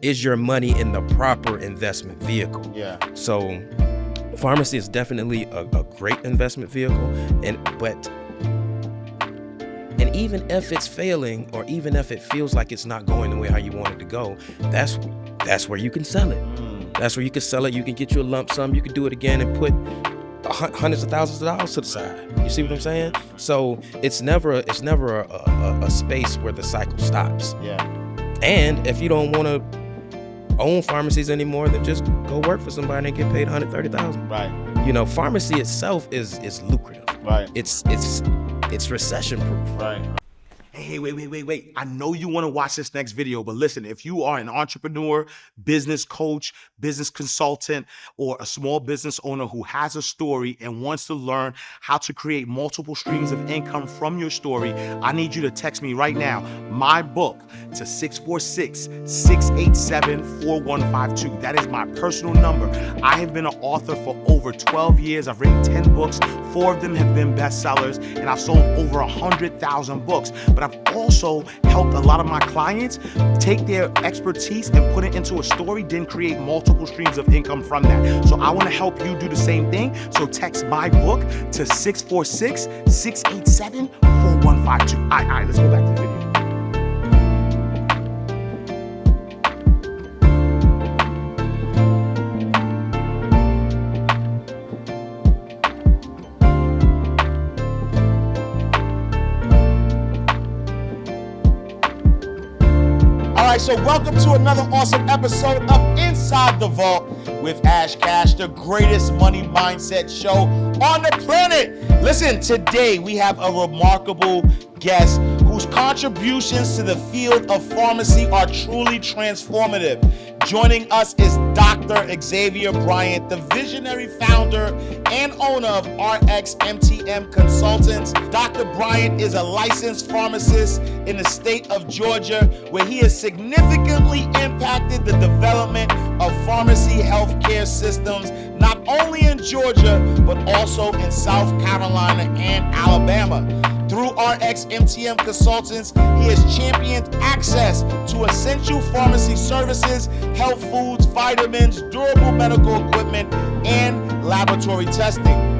is your money in the proper investment vehicle? Yeah. So pharmacy is definitely a great investment vehicle, but even if it's failing, or even if it feels like it's not going the way how you want it to go, that's where you can sell it. That's where you can sell it. You can get you a lump sum. You can do it again and put hundreds of thousands of dollars to the side. You see what I'm saying? So it's never a space where the cycle stops. Yeah. And if you don't want to own pharmacies anymore, then just go work for somebody and get paid $130,000. Right. You know, pharmacy itself is lucrative. Right. It's recession proof. Right. Hey, wait. I know you want to watch this next video, but listen, if you are an entrepreneur, business coach, business consultant, or a small business owner who has a story and wants to learn how to create multiple streams of income from your story, I need you to text me right now, my book, to 646-687-4152. That is my personal number. I have been an author for over 12 years. I've written 10 books. 4 of them have been bestsellers, and I've sold over 100,000 books. But I've also helped a lot of my clients take their expertise and put it into a story, then create multiple streams of income from that. So I want to help you do the same thing. So text my book to 646-687-4152. All right, let's go back to the video. All right, so welcome to another awesome episode of Inside the Vault with Ash Cash, the greatest money mindset show on the planet. Listen, today we have a remarkable guest whose contributions to the field of pharmacy are truly transformative. Joining us is Dr. Xavier Bryant, the visionary founder and owner of Rx MTM Consultants. Dr. Bryant is a licensed pharmacist in the state of Georgia, where he has significantly impacted the development of pharmacy healthcare systems, not only in Georgia, but also in South Carolina and Alabama. Through Rx MTM Consultants, he has championed access to essential pharmacy services, health foods, vitamins, durable medical equipment, and laboratory testing.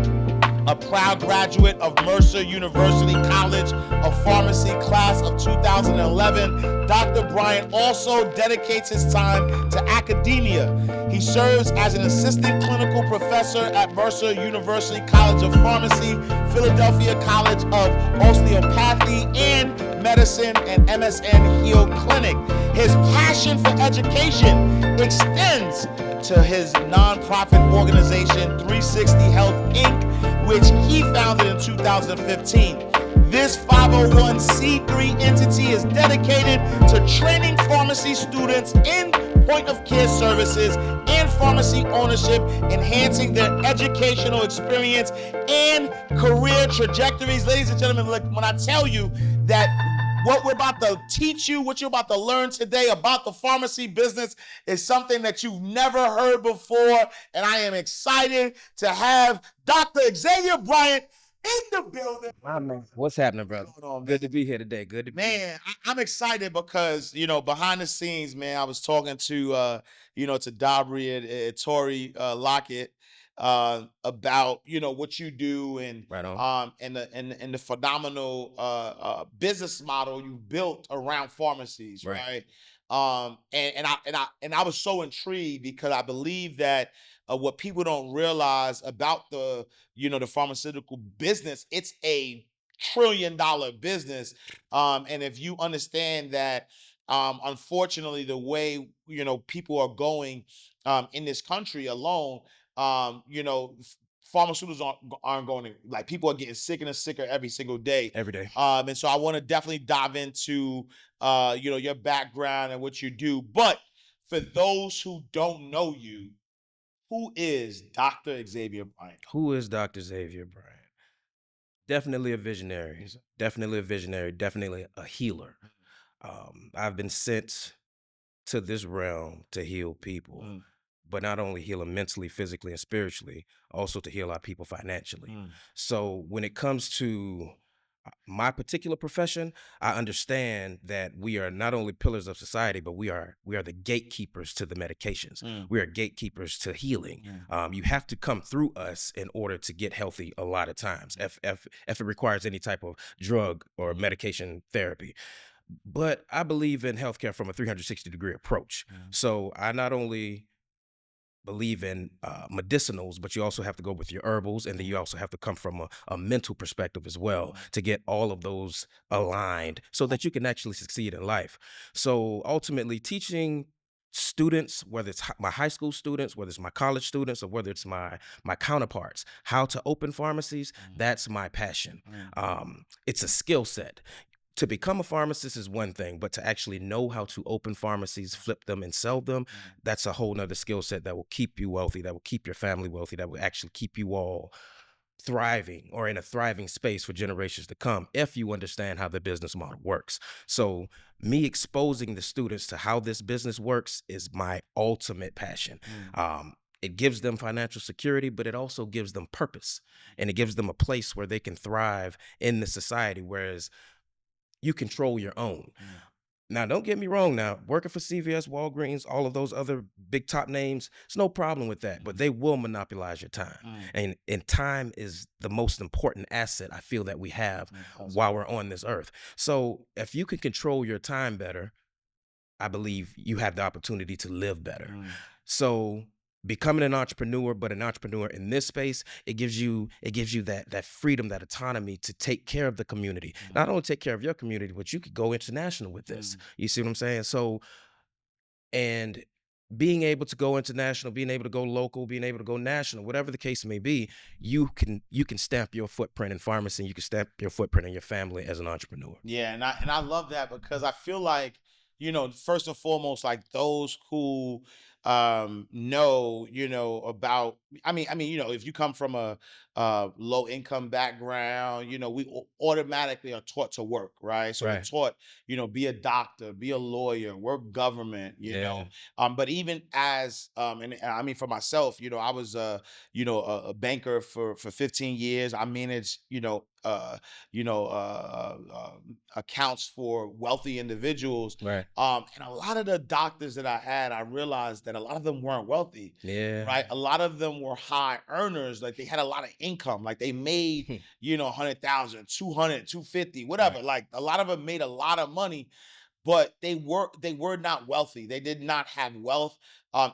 A proud graduate of Mercer University College of Pharmacy class of 2011, Dr. Bryant also dedicates his time to academia. He serves as an assistant clinical professor at Mercer University College of Pharmacy, Philadelphia College of Osteopathy and Medicine, and MSN Heal Clinic. His passion for education extends to his nonprofit organization, 360 Health Inc., which he founded in 2015. This 501c3 entity is dedicated to training pharmacy students in point-of-care services and pharmacy ownership, enhancing their educational experience and career trajectories. Ladies and gentlemen, look, when I tell you that what we're about to teach you, what you're about to learn today about the pharmacy business is something that you've never heard before, and I am excited to have Dr. Xavier Bryant in the building. Man, what's happening, brother? Good to be here today. Good to be here. Man, I'm excited because, behind the scenes, man, I was talking to, to Dabri and Tori Lockett about, what you do and Right on. and the phenomenal business model you built around pharmacies, right? And I was so intrigued because I believe that what people don't realize about the pharmaceutical business, it's a $1 trillion business. And if you understand that, unfortunately, the way, people are going in this country alone, pharmaceuticals aren't going to, like, people are getting sicker and sicker every single day. Every day. And so I want to definitely dive into, your background and what you do. But for those who don't know you, who is Dr. Xavier Bryant? Who is Dr. Xavier Bryant? Definitely a visionary. Definitely a visionary. Definitely a healer. I've been sent to this realm to heal people, but not only heal them mentally, physically, and spiritually, also to heal our people financially. So when it comes to my particular profession, I understand that we are not only pillars of society, but we are the gatekeepers to the medications. We are gatekeepers to healing. You have to come through us in order to get healthy a lot of times, if it requires any type of drug or medication therapy. But I believe in healthcare from a 360-degree approach. So I not only believe in medicinals, but you also have to go with your herbals, and then you also have to come from a mental perspective as well to get all of those aligned so that you can actually succeed in life. So ultimately, teaching students, whether it's my high school students, whether it's my college students, or whether it's my counterparts, how to open pharmacies, that's my passion. It's a skill set. To become a pharmacist is one thing, but to actually know how to open pharmacies, flip them, and sell them, that's a whole nother skill set that will keep you wealthy, that will keep your family wealthy, that will actually keep you all thriving or in a thriving space for generations to come if you understand how the business model works. So me exposing the students to how this business works is my ultimate passion. It gives them financial security, but it also gives them purpose, and it gives them a place where they can thrive in the society, whereas you control your own. Now, don't get me wrong. Now, working for CVS, Walgreens, all of those other big top names, it's no problem with that, but they will monopolize your time. And time is the most important asset I feel that we have while we're on this earth. So if you can control your time better, I believe you have the opportunity to live better. So becoming an entrepreneur, but an entrepreneur in this space, it gives you that freedom, that autonomy to take care of the community. Not only take care of your community, but you could go international with this. You see what I'm saying? So, and being able to go international, being able to go local, being able to go national, whatever the case may be, you can stamp your footprint in pharmacy, and you can stamp your footprint in your family as an entrepreneur. Yeah, and I love that, because I feel like, first and foremost, like those who know, about, if you come from a low income background, we automatically are taught to work, right? So we're Right. taught, be a doctor, be a lawyer, work government, but even as and I mean, for myself, I was a banker for 15 years. I managed, accounts for wealthy individuals. Right. And a lot of the doctors that I had, I realized that a lot of them weren't wealthy. Yeah. Right. A lot of them were high earners. Like they had a lot of income. Like they made, 100,000, 200, 250, whatever. Right. Like a lot of them made a lot of money, but they were not wealthy. They did not have wealth.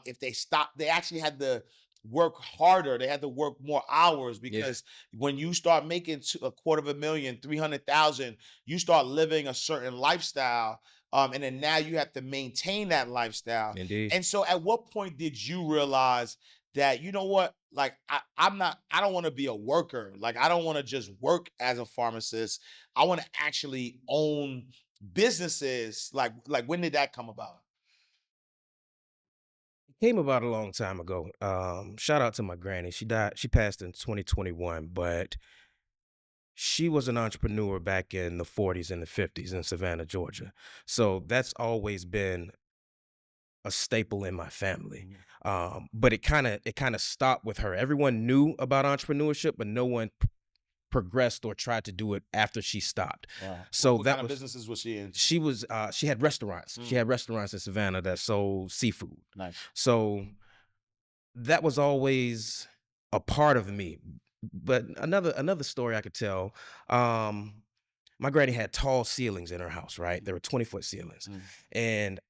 If they stopped, they actually had to work harder. They had to work more hours, because when you start making a $250,000, 300,000, you start living a certain lifestyle. And then now you have to maintain that lifestyle. Indeed. And so at what point did you realize that, you know what, like I don't want to be a worker. Like I don't want to just work as a pharmacist. I want to actually own businesses. Like when did that come about? Came about a long time ago. Shout out to my granny. She died. She passed in 2021, but she was an entrepreneur back in the 40s and the 50s in Savannah, Georgia. So that's always been a staple in my family. But it kind of stopped with her. Everyone knew about entrepreneurship, but no one progressed or tried to do it after she stopped. Wow. So What that kind of was businesses was she in? she had restaurants. She had restaurants in Savannah that sold seafood. Nice. So that was always a part of me. But another story I could tell. My granny had tall ceilings in her house, right? There were 20-foot ceilings. And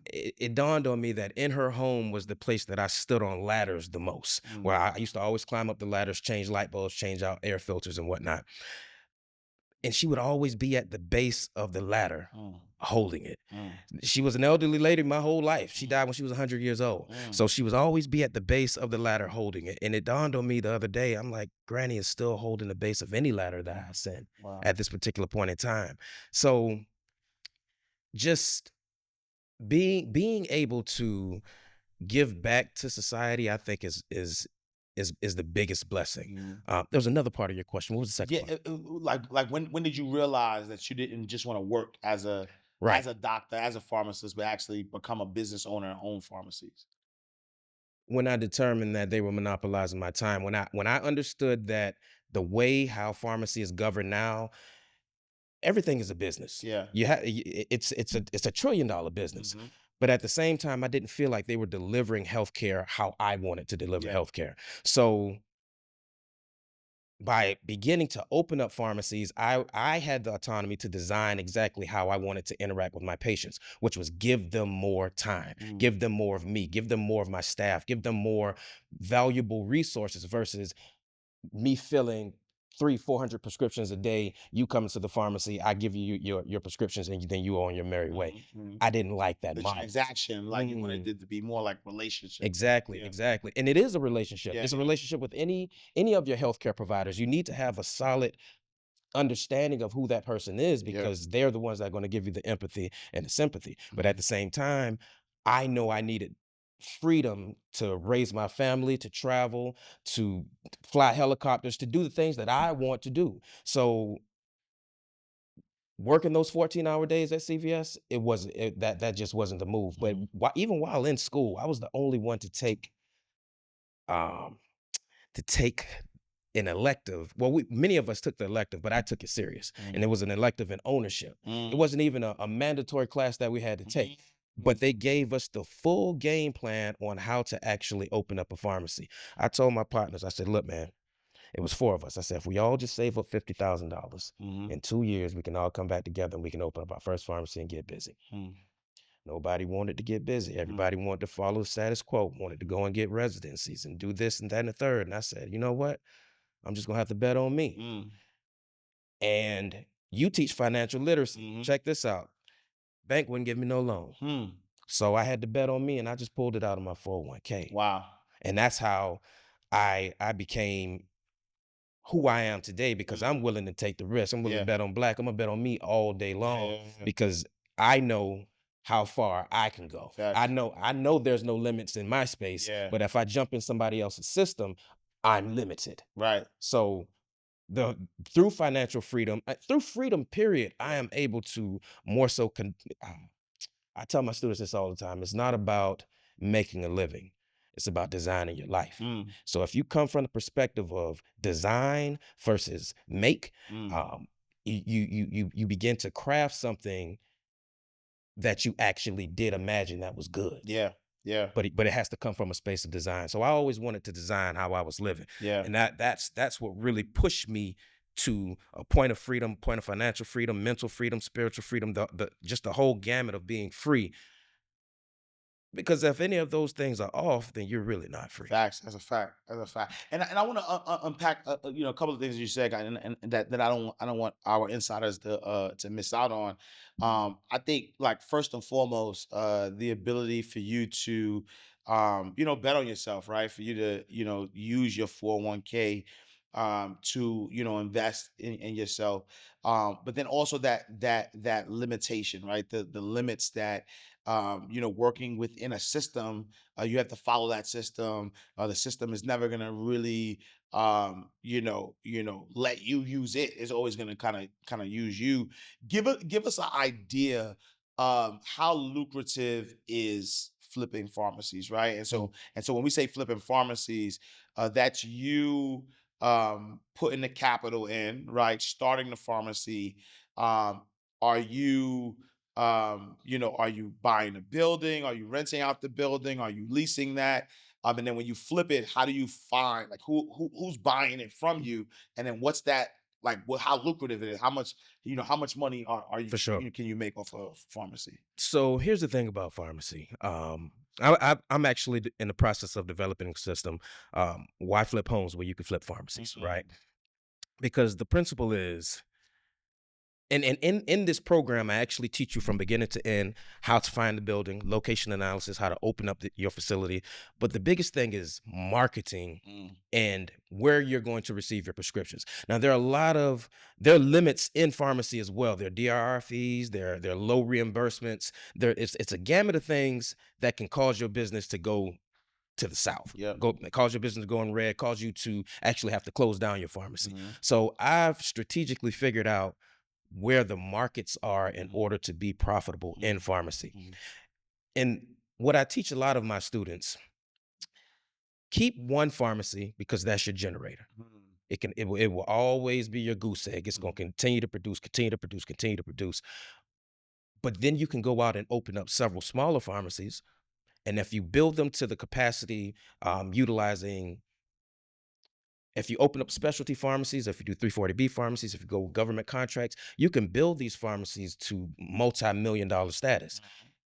it dawned on me that in her home was the place that I stood on ladders the most, where I used to always climb up the ladders, change light bulbs, change out air filters and whatnot. And she would always be at the base of the ladder holding it. She was an elderly lady my whole life. She died when she was 100 years old. So she was always be at the base of the ladder holding it. And it dawned on me the other day, I'm like, Granny is still holding the base of any ladder that I send at this particular point in time. So just being able to give back to society, I think is the biggest blessing. There was another part of your question. What was the second part? Like when did you realize that you didn't just want to work as a doctor, as a pharmacist, but actually become a business owner and own pharmacies? When I determined that they were monopolizing my time, when I understood that the way how pharmacy is governed now, everything is a business. Yeah. It's a $1 trillion business. Mhm. But at the same time, I didn't feel like they were delivering healthcare how I wanted to deliver Yeah. healthcare. So by beginning to open up pharmacies, I had the autonomy to design exactly how I wanted to interact with my patients, which was give them more time, give them more of me, give them more of my staff, give them more valuable resources versus me filling 300-400 prescriptions a day. You come into the pharmacy, I give you your prescriptions, and then you on your merry way. I didn't like that The model. transaction, like you wanted it to be more like relationship. Exactly, Yeah. exactly. And it is a relationship. Yeah, It's a yeah. relationship with any of your healthcare providers. You need to have a solid understanding of who that person is, because they're the ones that are going to give you the empathy and the sympathy. But at the same time, I know I needed freedom to raise my family, to travel, to fly helicopters, to do the things that I want to do. So working those 14-hour days at CVS, it wasn't that just wasn't the move. But even while in school, I was the only one to take um an elective. Well, many of us took the elective, but I took it serious. And it was an elective in ownership. It wasn't even a mandatory class that we had to take, but they gave us the full game plan on how to actually open up a pharmacy. I told my partners, I said, look, man, it was 4 of us. I said, if we all just save up $50,000 in 2 years, we can all come back together and we can open up our first pharmacy and get busy. Nobody wanted to get busy. Everybody wanted to follow the status quo, wanted to go and get residencies and do this and that and the third. And I said, you know what? I'm just gonna have to bet on me. And you teach financial literacy. Check this out. Bank wouldn't give me no loan. So I had to bet on me, and I just pulled it out of my 401k. Wow. And that's how I became who I am today, because I'm willing to take the risk. I'm willing to bet on black. I'm gonna bet on me all day long because I know how far I can go. Facts. I know there's no limits in my space, but if I jump in somebody else's system, I'm limited. Right. So through financial freedom, through freedom, period, I am able to more so. I tell my students this all the time. It's not about making a living. It's about designing your life. So if you come from the perspective of design versus make, you begin to craft something that you actually did imagine that was good. Yeah. Yeah. But it has to come from a space of design. So I always wanted to design how I was living. Yeah. And that's what really pushed me to a point of freedom, point of financial freedom, mental freedom, spiritual freedom, just the whole gamut of being free. Because if any of those things are off, then you're really not free. Facts. That's a fact. That's a fact. And I want to unpack a couple of things you said, and that I don't want our insiders to miss out on. I think, like, first and foremost, the ability for you to bet on yourself, right? For you to use your 401k to invest in yourself, but then also that limitation, right? The limits that working within a system, you have to follow that system. The system is never gonna really, let you use it. It's always gonna kind of use you. Give us an idea how lucrative is flipping pharmacies, right? And so when we say flipping pharmacies, that's you putting the capital in, right? Starting the pharmacy. Are you are you buying a building? Are you renting out the building? Are you leasing that? And then when you flip it, how do you find, like, who's buying it from you? And then what's that like? How lucrative it is? How much money are you, For sure. can you make off of pharmacy? So here's the thing about pharmacy. I'm actually in the process of developing a system. Why flip homes where you can flip pharmacies, right? Because the principle is, and in this program, I actually teach you from beginning to end how to find the building, location analysis, how to open up your facility. But the biggest thing is marketing and where you're going to receive your prescriptions. Now, there are limits in pharmacy as well. There are DRR fees, there are low reimbursements. It's a gamut of things that can cause your business to go to the south. Cause your business to go in red, cause you to actually have to close down your pharmacy. So I've strategically figured out where the markets are in order to be profitable in pharmacy. And what I teach a lot of my students, keep one pharmacy because that's your generator. It will always be your goose egg. It's going to continue to produce, continue to produce, continue to produce. But then you can go out and open up several smaller pharmacies, and if you build them to the capacity, utilizing, if you open up specialty pharmacies, if you do 340B pharmacies, if you go with government contracts, you can build these pharmacies to multi-million-dollar status.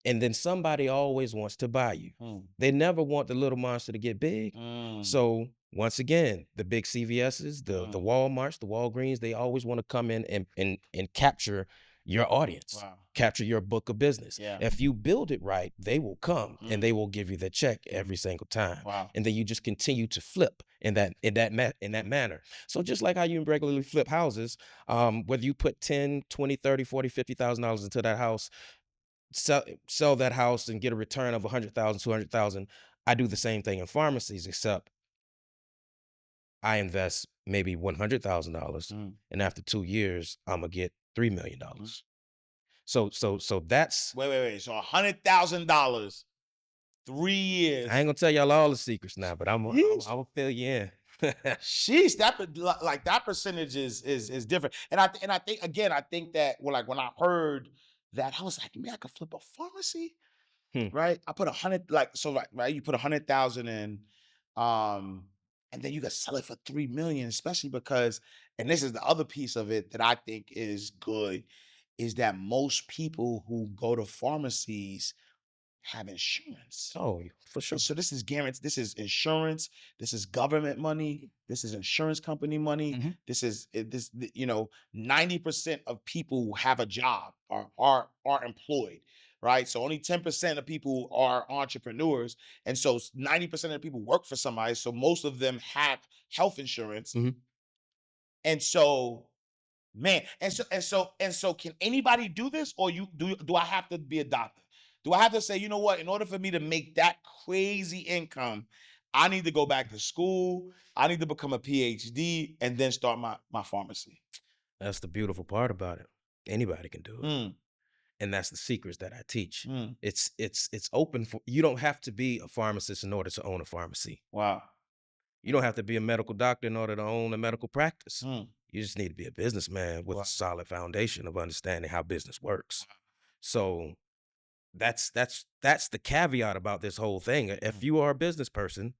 And then somebody always wants to buy you. They never want the little monster to get big. So once again, the big CVSs, the Walmarts, the Walgreens, they always want to come in and capture your audience, capture your book of business. If you build it right, they will come and they will give you the check every single time. And then you just continue to flip in that manner. So just like how you regularly flip houses, whether you put 10, 20, 30, 40, $50,000 into that house, sell that house and get a return of 100,000, 200,000. I do the same thing in pharmacies, except I invest maybe $100,000, and after 2 years, I'm gonna get $3 million. So that's Wait. So $100,000, 3 years. I ain't gonna tell y'all all the secrets now, but I'm gonna fill you in. Sheesh, that percentage is different. And I think again, I think that when I heard that, I was like, man, I could flip a pharmacy, right? I put 100, right? You put 100,000 in, and then you could sell it for 3 million, especially because, and this is the other piece of it that I think is good, is that most people who go to pharmacies have insurance. Oh, for sure. So this is guaranteed. This is insurance. This is government money. This is insurance company money. This is 90% of people who have a job are employed, right? So only 10% of people are entrepreneurs, and so 90% of people work for somebody. So most of them have health insurance, and so. Man, and so can anybody do this, or do I have to be a doctor? Do I have to say, you know what, in order for me to make that crazy income, I need to go back to school, I need to become a PhD, and then start my pharmacy? That's the beautiful part about it. Anybody can do it. And that's the secrets that I teach. It's open for, you don't have to be a pharmacist in order to own a pharmacy. Wow. You don't have to be a medical doctor in order to own a medical practice. You just need to be a businessman with a solid foundation of understanding how business works. So that's the caveat about this whole thing. If you are a business person,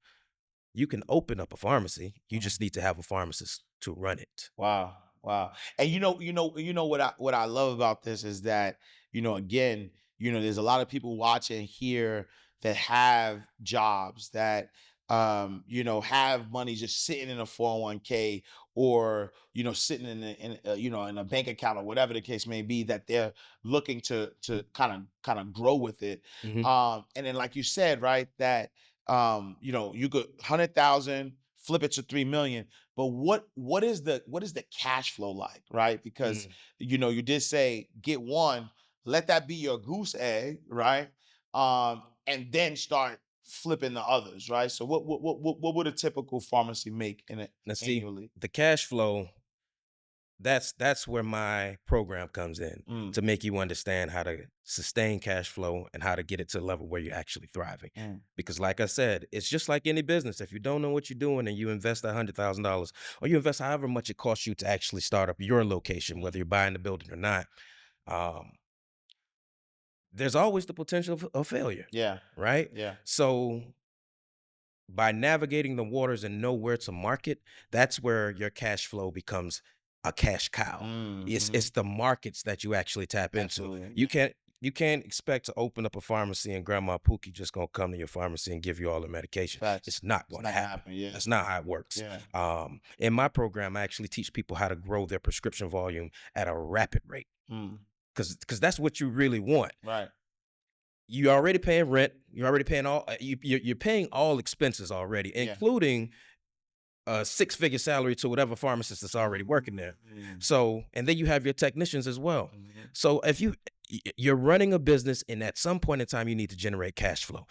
you can open up a pharmacy. You just need to have a pharmacist to run it. Wow. And you know what I love about this is that, again, there's a lot of people watching here that have jobs that have money just sitting in a 401k, or sitting in a bank account, or whatever the case may be, that they're looking to kind of grow with it. And then, like you said, right, that you could 100,000 flip it to 3 million, but what is the cash flow like, right? Because you did say get one, let that be your goose egg, right? And then start flipping the others, right? So what would a typical pharmacy make in it annually? The cash flow, that's where my program comes in, to make you understand how to sustain cash flow and how to get it to a level where you're actually thriving. Because like I said, it's just like any business. If you don't know what you're doing and you invest $100,000, or you invest however much it costs you to actually start up your location, whether you're buying the building or not, there's always the potential of failure. Yeah. Right? Yeah. So by navigating the waters and know where to market, that's where your cash flow becomes a cash cow. It's the markets that you actually tap into. Absolutely. You can't expect to open up a pharmacy and Grandma Pookie just gonna come to your pharmacy and give you all the medication. Facts. It's not gonna happen. Yeah. That's not how it works. Yeah. In my program, I actually teach people how to grow their prescription volume at a rapid rate. Because that's what you really want. Right. You're already paying rent. You're already paying you're paying all expenses already, including a 6-figure salary to whatever pharmacist that's already working there. So, and then you have your technicians as well. So if you're running a business, and at some point in time, you need to generate cash flow.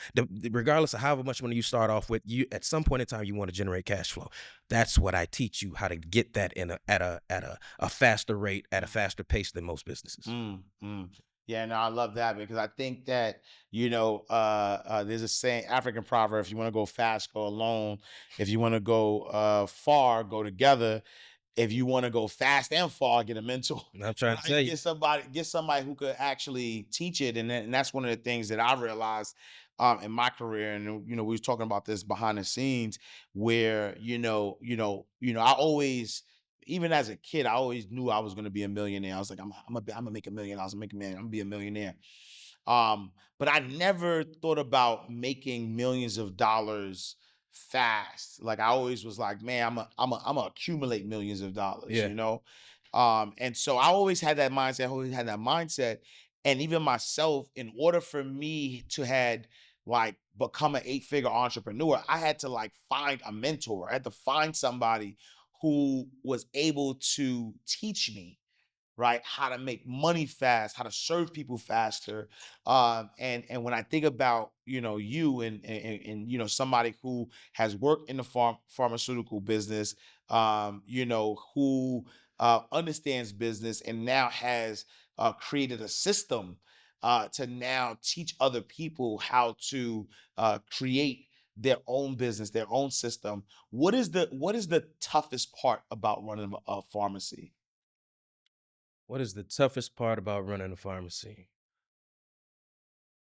Regardless of however much money you start off with, at some point in time, you want to generate cash flow. That's what I teach you, how to get that at a faster rate, at a faster pace than most businesses. Yeah, no, I love that because I think that, there's a saying, African proverb, if you want to go fast, go alone. If you want to go far, go together. If you want to go fast and far, get a mentor. And I'm trying to tell Right? you. Get somebody who could actually teach it. And that's one of the things that I realized in my career. And we were talking about this behind the scenes where, I always, even as a kid, I always knew I was going to be a millionaire. I was like, I'm gonna make $1 million. I'm gonna make $1 million. I'm gonna be a millionaire. But I never thought about making millions of dollars fast. Like I always was like, man, I'm gonna accumulate millions of dollars, Yeah. And so I always had that mindset. I always had that mindset, and even myself, in order for me to had like become an 8-figure entrepreneur, I had to like find a mentor. I had to find somebody who was able to teach me, right, how to make money fast, how to serve people faster. And when I think about you and somebody who has worked in the pharmaceutical business, who understands business and now has created a system to now teach other people how to create their own business, their own system. What is the toughest part about running a pharmacy? What is the toughest part about running a pharmacy?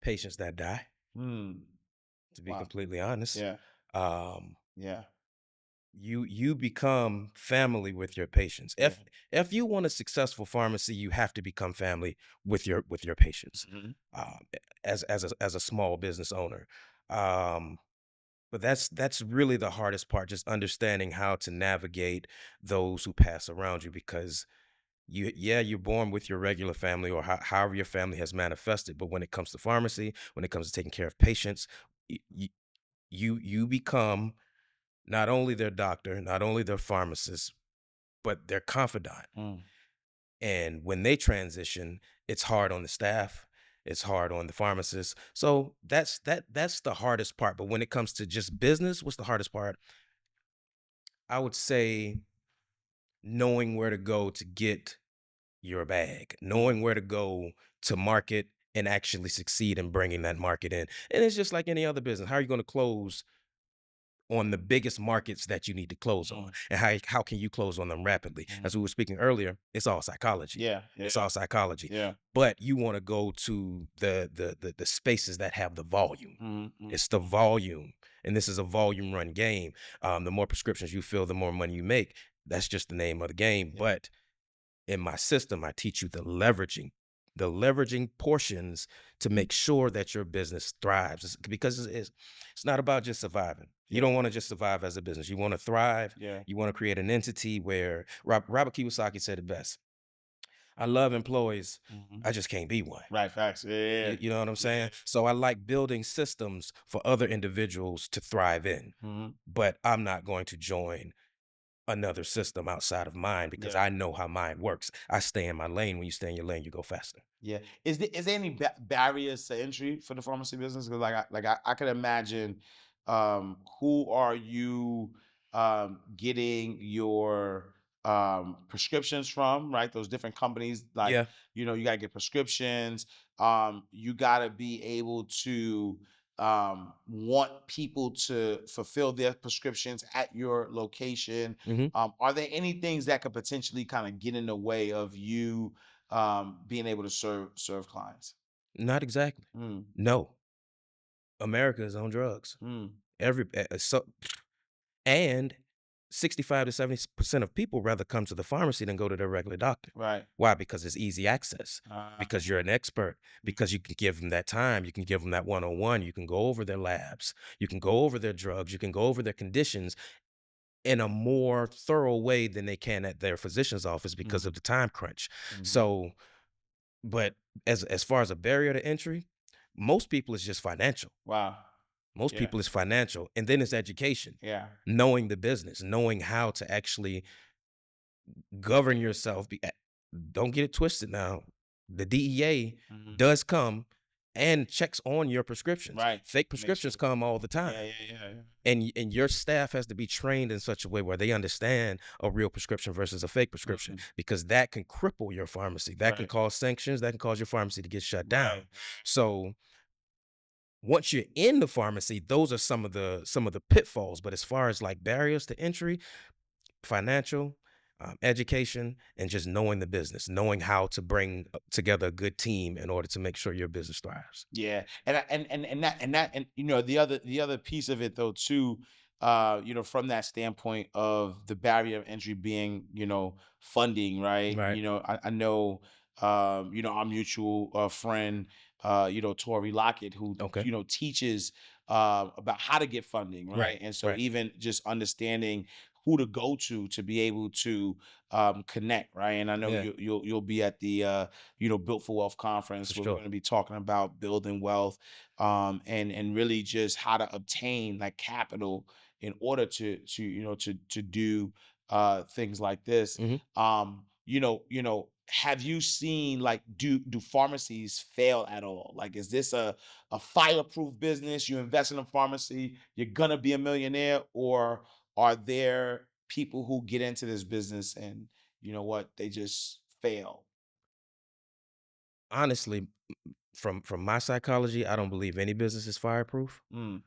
Patients that die, Hmm. to be Wow. completely honest. Yeah. Um, Yeah. you become family with your patients. Yeah. If you want a successful pharmacy, you have to become family with your patients. Mhm. Um, as a small business owner. Um, but that's really the hardest part, just understanding how to navigate those who pass around you, because you're born with your regular family, or however your family has manifested, but when it comes to pharmacy, when it comes to taking care of patients, you you become not only their doctor, not only their pharmacist, but their confidant. Mm. And when they transition, it's hard on the staff, it's hard on the pharmacist. So that's the hardest part. But when it comes to just business, what's the hardest part? I would say knowing where to go to get your bag, knowing where to go to market and actually succeed in bringing that market in. And it's just like any other business. How are you going to close on the biggest markets that you need to close on? Mm. And how can you close on them rapidly? Mhm. As we were speaking earlier, it's all psychology. Yeah. It's Yeah. all psychology. Yeah. But you want to go to the spaces that have the volume. Mhm. It's the volume. And this is a volume run game. The more prescriptions you fill, the more money you make. That's just the name of the game. Yeah. But in my system, I teach you the leveraging portions to make sure that your business thrives. Because it's not about just surviving. You Yeah. don't want to just survive as a business. You want to thrive. Yeah. You want to create an entity where Robert Kiyosaki said it best. I love employees. Mhm. I just can't be one. Right. Facts. Yeah. You know what I'm saying? So I like building systems for other individuals to thrive in, Mhm. but I'm not going to join another system outside of mine because Yeah. I know how mine works. I stay in my lane. When you stay in your lane, you go faster. Yeah. Is there any barriers to entry for the pharmacy business? Because I could imagine, who are you getting your prescriptions from? Right, those different companies. Like Yeah. you gotta get prescriptions. You gotta be able to want people to fulfill their prescriptions at your location. Hmm. Are there any things that could potentially kind of get in the way of you being able to serve clients? Not exactly. Mm. No. America is on drugs. Mm. So and 65 to 70% of people rather come to the pharmacy than go to their regular doctor. Right. Why? Because it's easy access. Because you're an expert. Because you can give them that time. You can give them that one-on-one. You can go over their labs. You can go over their drugs. You can go over their conditions in a more thorough way than they can at their physician's office because of the time crunch. Mhm. So, but as far as a barrier to entry, most people is just financial. Wow. Most Yeah. people is financial, and then it's education, Yeah. knowing the business, knowing how to actually govern yourself. Don't get it twisted now. The DEA Mhm. does come and checks on your prescriptions. Right. Fake Make prescriptions sure. come all the time. Yeah. And your staff has to be trained in such a way where they understand a real prescription versus a fake prescription, because that can cripple your pharmacy. That can Right. cause sanctions. That can cause your pharmacy to get shut down. Right. So once you're in the pharmacy, those are some of the pitfalls. But as far as like barriers to entry, financial, education, and just knowing the business, knowing how to bring together a good team in order to make sure your business thrives. Yeah, and the other piece of it though too, from that standpoint of the barrier of entry being funding, right? Right. I know, our mutual friend, Tori Lockett, who Okay. teaches about how to get funding, right? Right. And so Right. even just understanding who to go to be able to connect, right? And I know Yeah. you'll be at the Built for Wealth conference For where we're sure. going to be talking about building wealth, and really just how to obtain like capital in order to do things like this. Hmm. Have you seen, like, do pharmacies fail at all? Like, is this a fireproof business? You invest in a pharmacy, you're gonna be a millionaire, or are there people who get into this business and they just fail? Honestly, from my psychology, I don't believe any business is fireproof. Mm,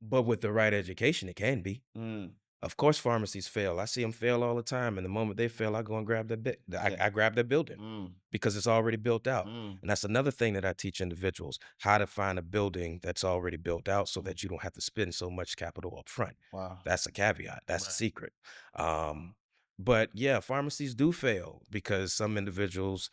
But with the right education, it can be. mm, Of course, pharmacies fail. I see them fail all the time, and the moment they fail, I go and grab that bit. yeah. I grab that building Mm, because it's already built out. mm, And that's another thing that I teach individuals: how to find a building that's already built out, so mm. that you don't have to spend so much capital up front. Wow. That's a caveat. That's the Right. secret. But yeah, pharmacies do fail because some individuals,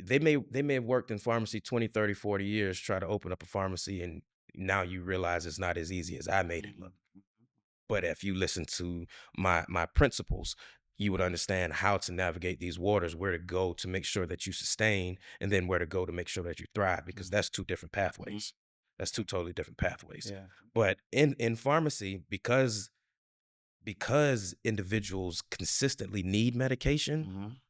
they may have worked in pharmacy 20, 30, 40 years, try to open up a pharmacy, and now you realize it's not as easy as I made it look. Mhm. But if you listen to my principles, you would understand how to navigate these waters, where to go to make sure that you sustain, and then where to go to make sure that you thrive, because that's two different pathways. That's two totally different pathways. Yeah. But in pharmacy, because individuals consistently need medication, Mhm.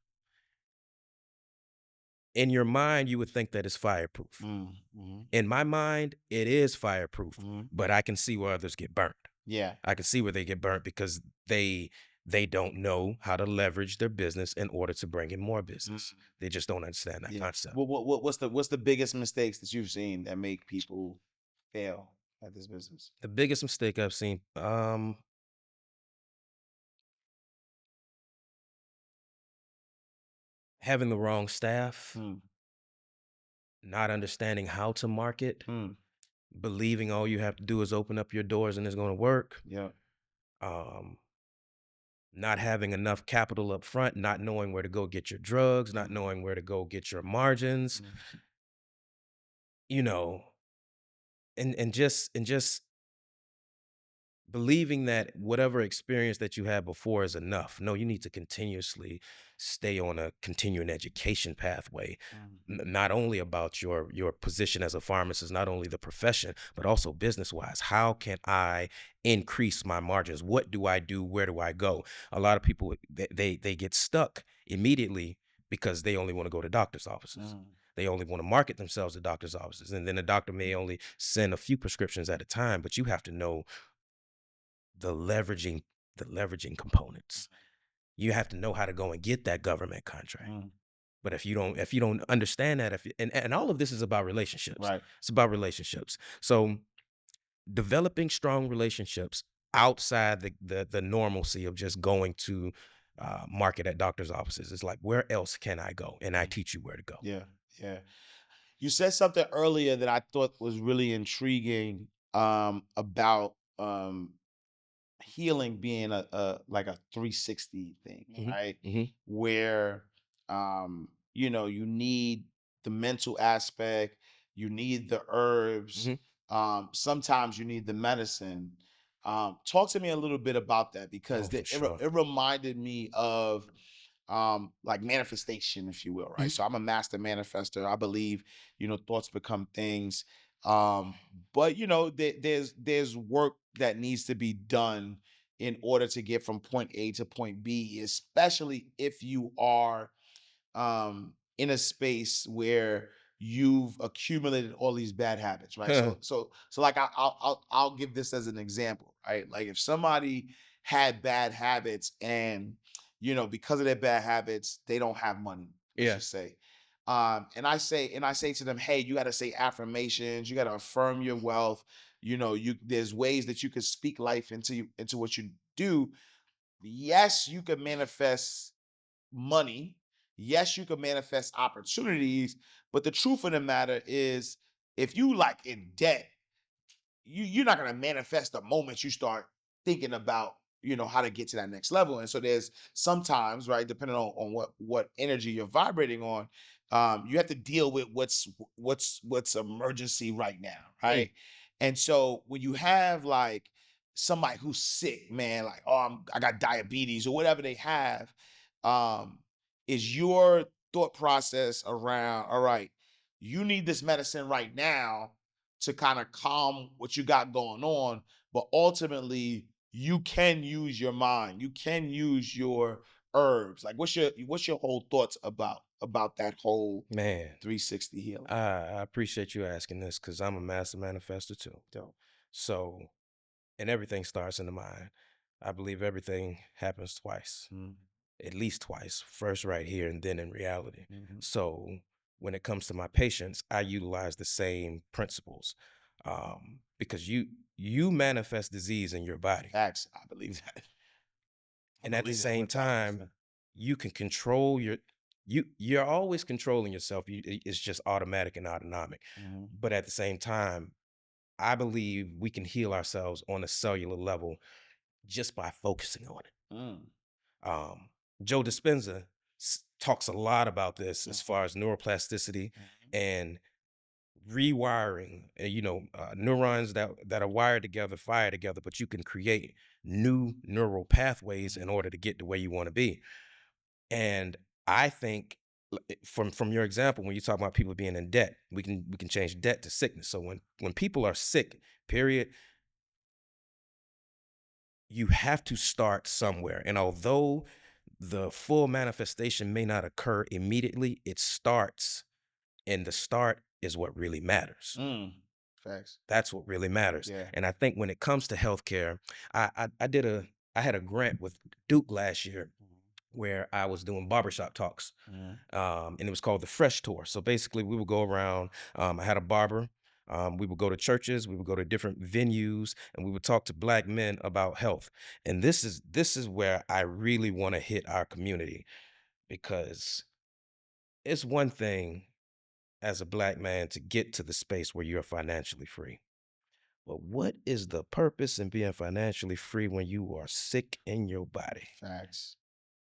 in your mind you would think that it's fireproof. Mm, mhm, In my mind, it is fireproof, mhm. but I can see where others get burnt. Yeah. I can see where they get burnt because they don't know how to leverage their business in order to bring in more business. Mm, They just don't understand that yeah. concept. What's the biggest mistakes that you've seen that make people fail at this business? The biggest mistake I've seen, having the wrong staff, Mm, not understanding how to market, mm, believing all you have to do is open up your doors and it's going to work. yeah. Um, Not having enough capital up front, not knowing where to go get your drugs, not Mm, knowing where to go get your margins, mm, you know, and just believing that whatever experience that you had before is enough. No, you need to continuously stay on a continuing education pathway. mm, Not only about your position as a pharmacist, not only the profession, but also business wise. How can I increase my margins? What do I do? Where do I go? A lot of people, they get stuck immediately because they only want to go to doctor's offices. mm, They only want to market themselves to doctor's offices, and then the doctor may only send a few prescriptions at a time. But you have to know the leveraging the leveraging components. You have to know how to go and get that government contract. mm. But if you don't understand that, and all of this is about relationships. Right. It's about relationships. So developing strong relationships outside the normalcy of just going to market at doctor's offices is like, where else can I go? And I teach you where to go. Yeah. Yeah. You said something earlier that I thought was really intriguing, about healing being a like a 360 thing, Hmm. right? Hmm. Where you need the mental aspect, you need the herbs, Hmm. sometimes you need the medicine. Talk to me a little bit about that, Oh, because for sure. it reminded me of like manifestation, if you will, right? Mhm. So I'm a master manifester. I believe thoughts become things. But there's work that needs to be done in order to get from point A to point B, especially if you are in a space where you've accumulated all these bad habits, right? So like I'll give this as an example, right? Like if somebody had bad habits and because of their bad habits, they don't have money, let's Yeah. just say. And I say to them, hey, you got to say affirmations, you got to affirm your wealth. There's ways that you can speak life into what you do. Yes, you can manifest money. Yes, you can manifest opportunities, but the truth of the matter is, if you like in debt, you're not going to manifest the moment you start thinking about how to get to that next level. And so there's sometimes, right, depending on what energy you're vibrating on, you have to deal with what's emergency right now, right? And so when you have like somebody who's sick, man, like, oh, I got diabetes or whatever they have, um is your thought process around, all right, you need this medicine right now to kind of calm what you got going on, but ultimately you can use your mind, you can use your herbs. Like, what's your whole thoughts about that whole Man, 360 healing? I appreciate you asking this because I'm a master manifester too. Dope. So, and everything starts in the mind. I believe everything happens twice, at least twice. First right here and then in reality. Mhm. So when it comes to my patients, I utilize the same principles because you manifest disease in your body. Facts. I believe that. I And at the believe that same 1000%. time, you can control you're always controlling yourself. It's just automatic and autonomic. Mhm. But at the same time, I believe we can heal ourselves on a cellular level just by focusing on it. Mm. Um, Joe Dispenza talks a lot about this as Mhm. far as neuroplasticity Mhm. and rewiring. Neurons that are wired together fire together, but you can create new neural pathways in order to get to where you want to be. And I think from your example, when you talk about people being in debt, we can change debt to sickness. So when people are sick, period, you have to start somewhere. And although the full manifestation may not occur immediately, it starts. And the start is what really matters. Mm. Facts. That's what really matters. Yeah. And I think when it comes to healthcare, I had a grant with Duke last year where I was doing barbershop talks. Mhm. And it was called the Fresh Tour. So basically, we would go around. I had a barber. We would go to churches. We would go to different venues, and we would talk to Black men about health. And this is where I really want to hit our community because it's one thing as a Black man to get to the space where you're financially free. But what is the purpose in being financially free when you are sick in your body? Facts.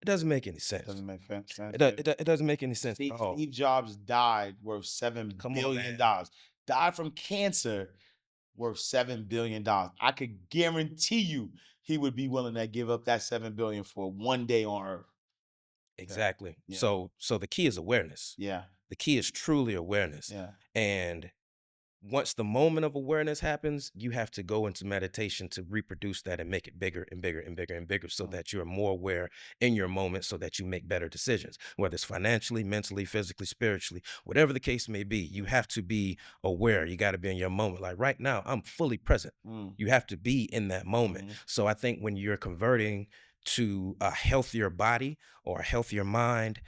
It doesn't make any sense. Doesn't make sense. It doesn't make any sense at all. Steve Jobs died worth $7 Come on, billion. man. Died from cancer worth $7 billion. I could guarantee you he would be willing to give up that $7 billion for one day on Earth. Exactly. Yeah. So the key is awareness. Yeah. The key is truly awareness. Yeah. And once the moment of awareness happens, you have to go into meditation to reproduce that and make it bigger and bigger and bigger and bigger so that you're more aware in your moment so that you make better decisions, whether it's financially, mentally, physically, spiritually, whatever the case may be. You have to be aware. You got to be in your moment. Like right now, I'm fully present. You have to be in that moment. So I think when you're converting to a healthier body or a healthier mind,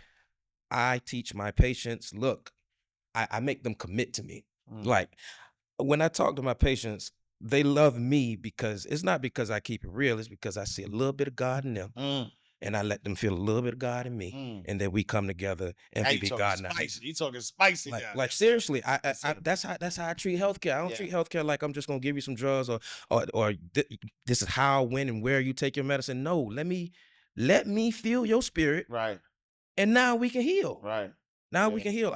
I teach my patients, look, I make them commit to me. Like when I talk to my patients, they love me because it's not because I keep it real. It's because I see a little bit of God in them and I let them feel a little bit of God in me. And then we come together and Now we you be talking God now. spicy. You talking spicy Like, now. like seriously, That's it. that's how I treat healthcare. I don't Yeah. treat healthcare like I'm just gonna give you some drugs or this is how, when, and where you take your medicine. No, let me feel your spirit, Right. and now we can heal. Right. Now Yeah. we can heal.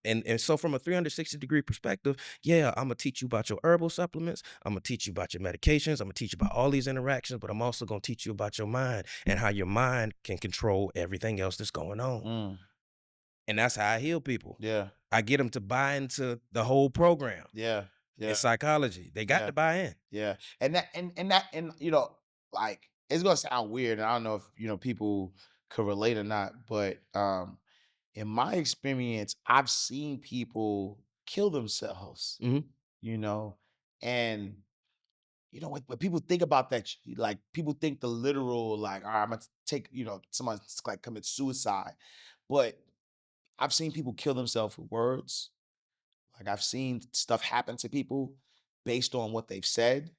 And so from a 360-degree perspective, yeah, I'm gonna teach you about your herbal supplements. I'm gonna teach you about your medications. I'm gonna teach you about all these interactions, but I'm also gonna teach you about your mind and how your mind can control everything else that's going on. And that's how I heal people. Yeah. I get them to buy into the whole program. Yeah. Yeah. In psychology, they got Yeah. to buy in. Yeah. And like, it's gonna sound weird, and I don't know if people could relate or not, but in my experience, I've seen people kill themselves, Mhm. you know, and when people think about that, like people think the literal, like, all right, I'm gonna take, someone's like commit suicide. But I've seen people kill themselves with words. Like I've seen stuff happen to people based on what they've said.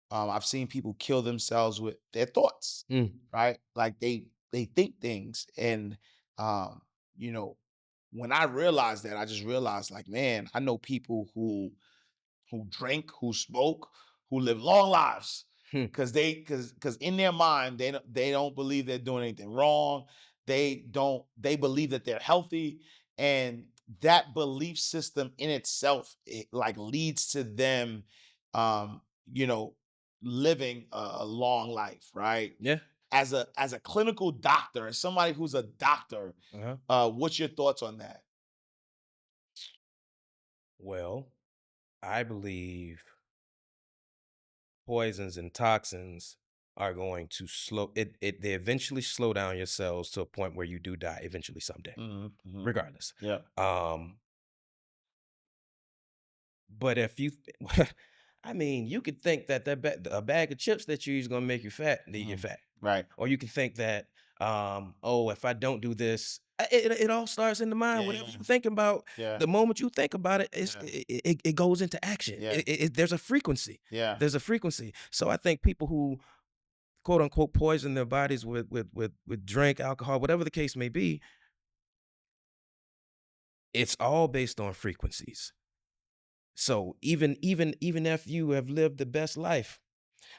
I've seen people kill themselves with their thoughts, Mm. right? Like they think things, and um, you know, when I realized that, I just realized, like, man, I know people who drink, who smoke, who live long lives Hmm. because in their mind they don't believe they're doing anything wrong. They believe that they're healthy, and that belief system in itself, it like leads to them um you know living a long life, right? Yeah. As a clinical doctor, as somebody who's a doctor, Uh-huh. what's your thoughts on that? Well, I believe poisons and toxins are going to they eventually slow down your cells to a point where you do die eventually someday, Hmm. Hmm. regardless. Yeah. Um, but if you, I mean, you could think that a bag of chips that you use is gonna make you fat, leave you Mhm. fat. Right. Or you can think that, oh, if I don't do this, it all starts in the mind. Yeah. Whatever you thinking about, Yeah. the moment you think about it, Yeah. it goes into action. Yeah. There's a frequency. Yeah. There's a frequency. So I think people who quote unquote poison their bodies with drink, alcohol, whatever the case may be, it's all based on frequencies. So even if you have lived the best life,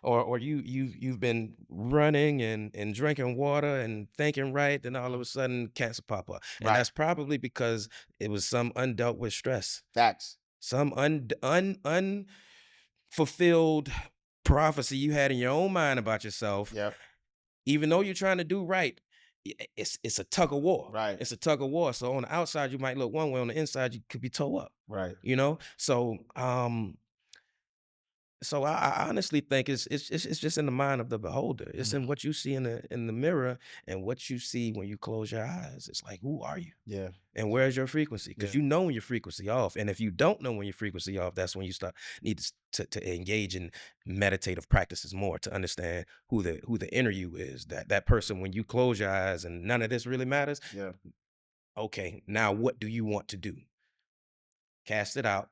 or you've been running and drinking water and thinking right, then all of Mhm. a sudden cancer pop up. And Right. that's probably because it was some undealt with stress, Facts. some unfulfilled prophecy you had in your own mind about yourself. Yep. Even though you're trying to do right, it's a tug of war. Right. It's a tug of war. So on the outside you might look one way, on the inside you could be toe up. Right. So I honestly think it's just in the mind of the beholder. It's in Mhm. what you see in the mirror and what you see when you close your eyes. It's like, who are you? Yeah. And where's your frequency? Yeah. Because you know when your frequency off. And if you don't know when your frequency off, that's when you need to engage in meditative practices more to understand who the inner you is. That person, when you close your eyes and none of this really matters. Yeah. Okay, now what do you want to do? Cast it out,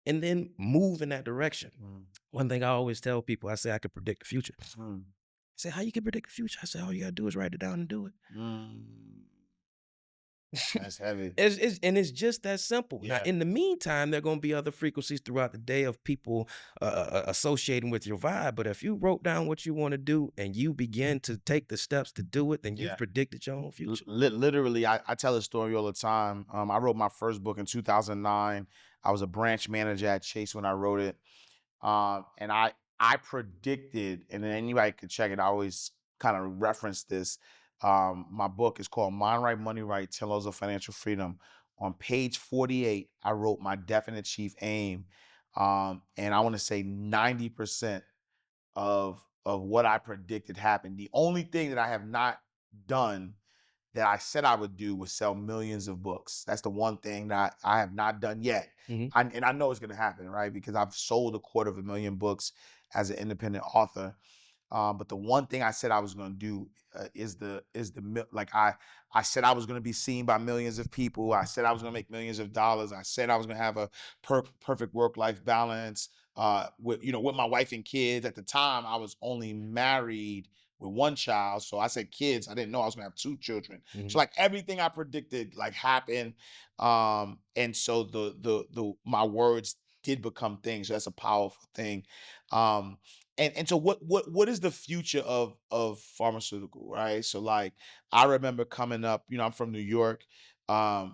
and then move in that direction. Mm. One thing I always tell people, I say I could predict the future. Mm. I say, how you can predict the future? I say, all you gotta do is write it down and do it. Mm. That's heavy. It's just that simple. Now, Yeah. in the meantime, there are gonna be other frequencies throughout the day of people associating with your vibe. But if you wrote down what you want to do and you begin to take the steps to do it, then you've Yeah. predicted your own future. Literally, I tell a story all the time. I wrote my first book in 2009. I was a branch manager at Chase when I wrote it. And I predicted, and then anybody could check it. I always kind of reference this. My book is called Mind Right, Money Right: 10 Laws of Financial Freedom. On page 48, I wrote my definite chief aim, and I want to say 90% of what I predicted happened. The only thing that I have not done that I said I would do was sell millions of books. That's the one thing that I have not done yet. Mhm. And I know it's going to happen, right? Because I've sold 250,000 books as an independent author. But the one thing I said I was going to do like I said I was going to be seen by millions of people. I said I was going to make millions of dollars. I said I was going to have a perfect work life balance with my wife and kids. At the time, I was only married with one child, so I said kids. I didn't know I was going to have 2 children. So Mhm. like everything I predicted like happened, and so the my words did become things. So that's a powerful thing. Um, and so what is the future of pharmaceutical, right? So like I remember coming up, I'm from New York. I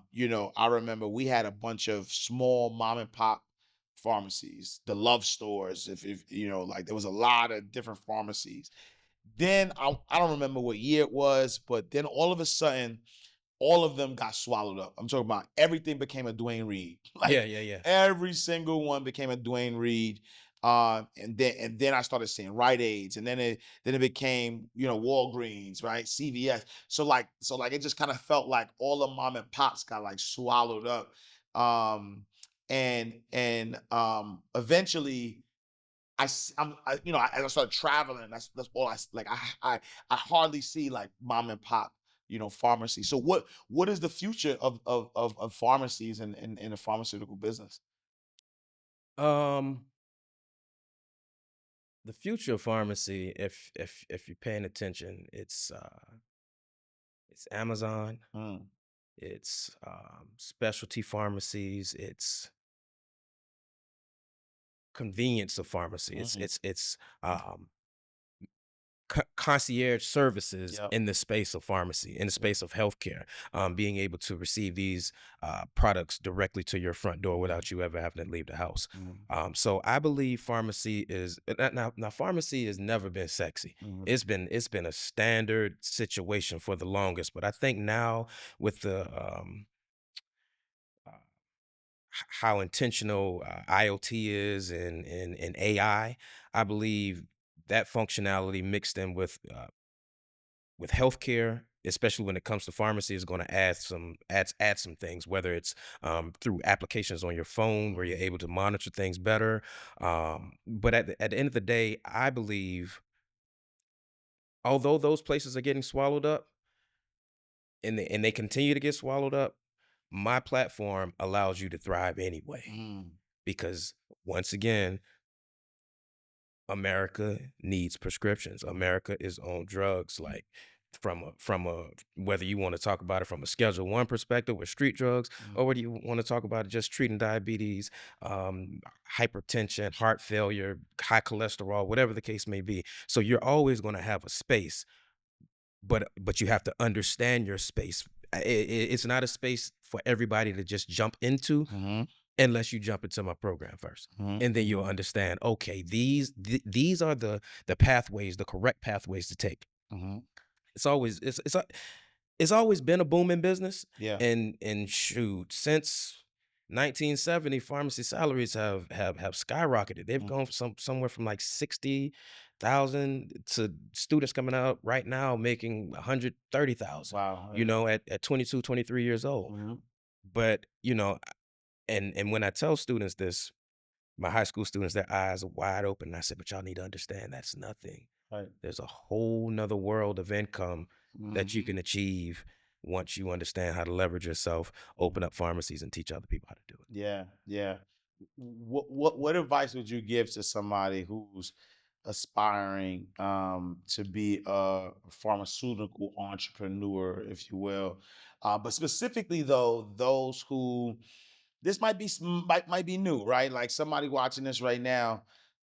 remember we had a bunch of small mom and pop pharmacies, the love stores, if like there was a lot of different pharmacies. Then I don't remember what year it was, but then all of a sudden all of them got swallowed up. I'm talking about everything became a Dwayne Reed. Yeah, Like yeah, yeah. every single one became a Dwayne Reed. And then I started seeing Rite Aids, and then it became, Walgreens, right? CVS. So like it just kind of felt like all the mom and pops got like swallowed up. And eventually as I started traveling, that's all like I hardly see like mom and pop, pharmacy. So what is the future of pharmacies and in the pharmaceutical business? Um, the future of pharmacy, if you're paying attention, it's Amazon, Mm, it's specialty pharmacies, it's convenience of pharmacy, mm, it's concierge services yep. in the space of pharmacy, in the Yep. space of healthcare, being able to receive these products directly to your front door Mm, without you ever having to leave the house. mm, So I believe pharmacy is now pharmacy has never been sexy. mm, It's been a standard situation for the longest, but I think now with the uh, how intentional IoT is and I believe that functionality mixed in with healthcare, especially when it comes to pharmacy, is going to add some things. Whether it's through applications on your phone where you're able to monitor things better. But at the end of the day, I believe although those places are getting swallowed up and they continue to get swallowed up, my platform allows you to thrive anyway mm, because once again America needs prescriptions. America is on drugs, like from a whether you want to talk about it from a Schedule One perspective with street drugs, mm, or whether you want to talk about it just treating diabetes, hypertension, heart failure, high cholesterol, whatever the case may be. So you're always going to have a space, but you have to understand your space. It's not a space for everybody to just jump into mhm, unless you jump into my program first. mhm, And then you'll mhm, understand, okay, these are the pathways, the correct pathways to take. mhm. It's always it's always been a booming business. Yeah. And shoot, since 1970, pharmacy salaries have skyrocketed. They've Mm, gone from somewhere from like 60,000 to students coming out right now making 130,000, wow. at 22, 23 years old. Mhm, But, and when I tell students this, my high school students, their eyes are wide open. And I said, but y'all need to understand that's nothing. right. There's a whole nother world of income that you Mhm. can achieve once you understand how to leverage yourself, open up pharmacies, and teach other people how to do it. Yeah, yeah. What advice would you give to somebody who's aspiring to be a pharmaceutical entrepreneur, if you will? But specifically though, those who this might be might be new, right? Like somebody watching this right now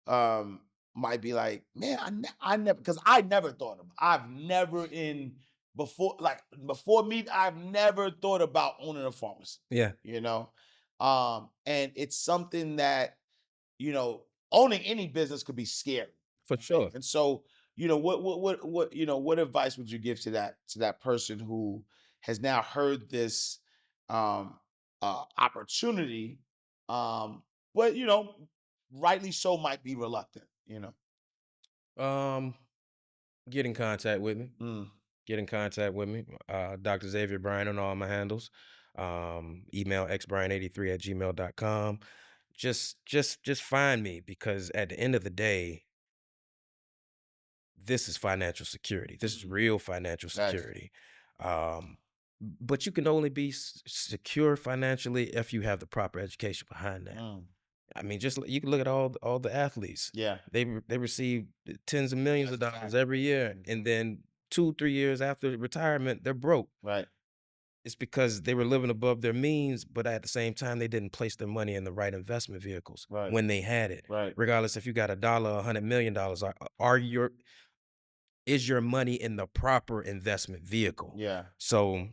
um might be like, man, I never because I never thought of I've never in before like before me, I've never thought about owning a pharmacy, Yeah, you know? And it's something that, owning any business could be scary, for right? sure. And so, what advice would you give to that person who has now heard this um opportunity, um, but rightly so might be reluctant. Um, get in contact with me. Mm, Get in contact with me. Dr. Xavier Bryant on all my handles. Email xbryant83@gmail.com. Just find me because at the end of the day, this is financial security. This is mm, real financial nice. security. But you can only be secure financially if you have the proper education behind that. Mm, I mean, you can look at all the athletes. yeah, They receive tens of millions that's of a dollars fact. every year, Mhm. and then 2 3 years after retirement, they're broke. Right, It's because they were living above their means, but at the same time, they didn't place their money in the right investment vehicles right, when they had it. right. Regardless if you got a dollar, $100 million, is your money in the proper investment vehicle? Yeah. So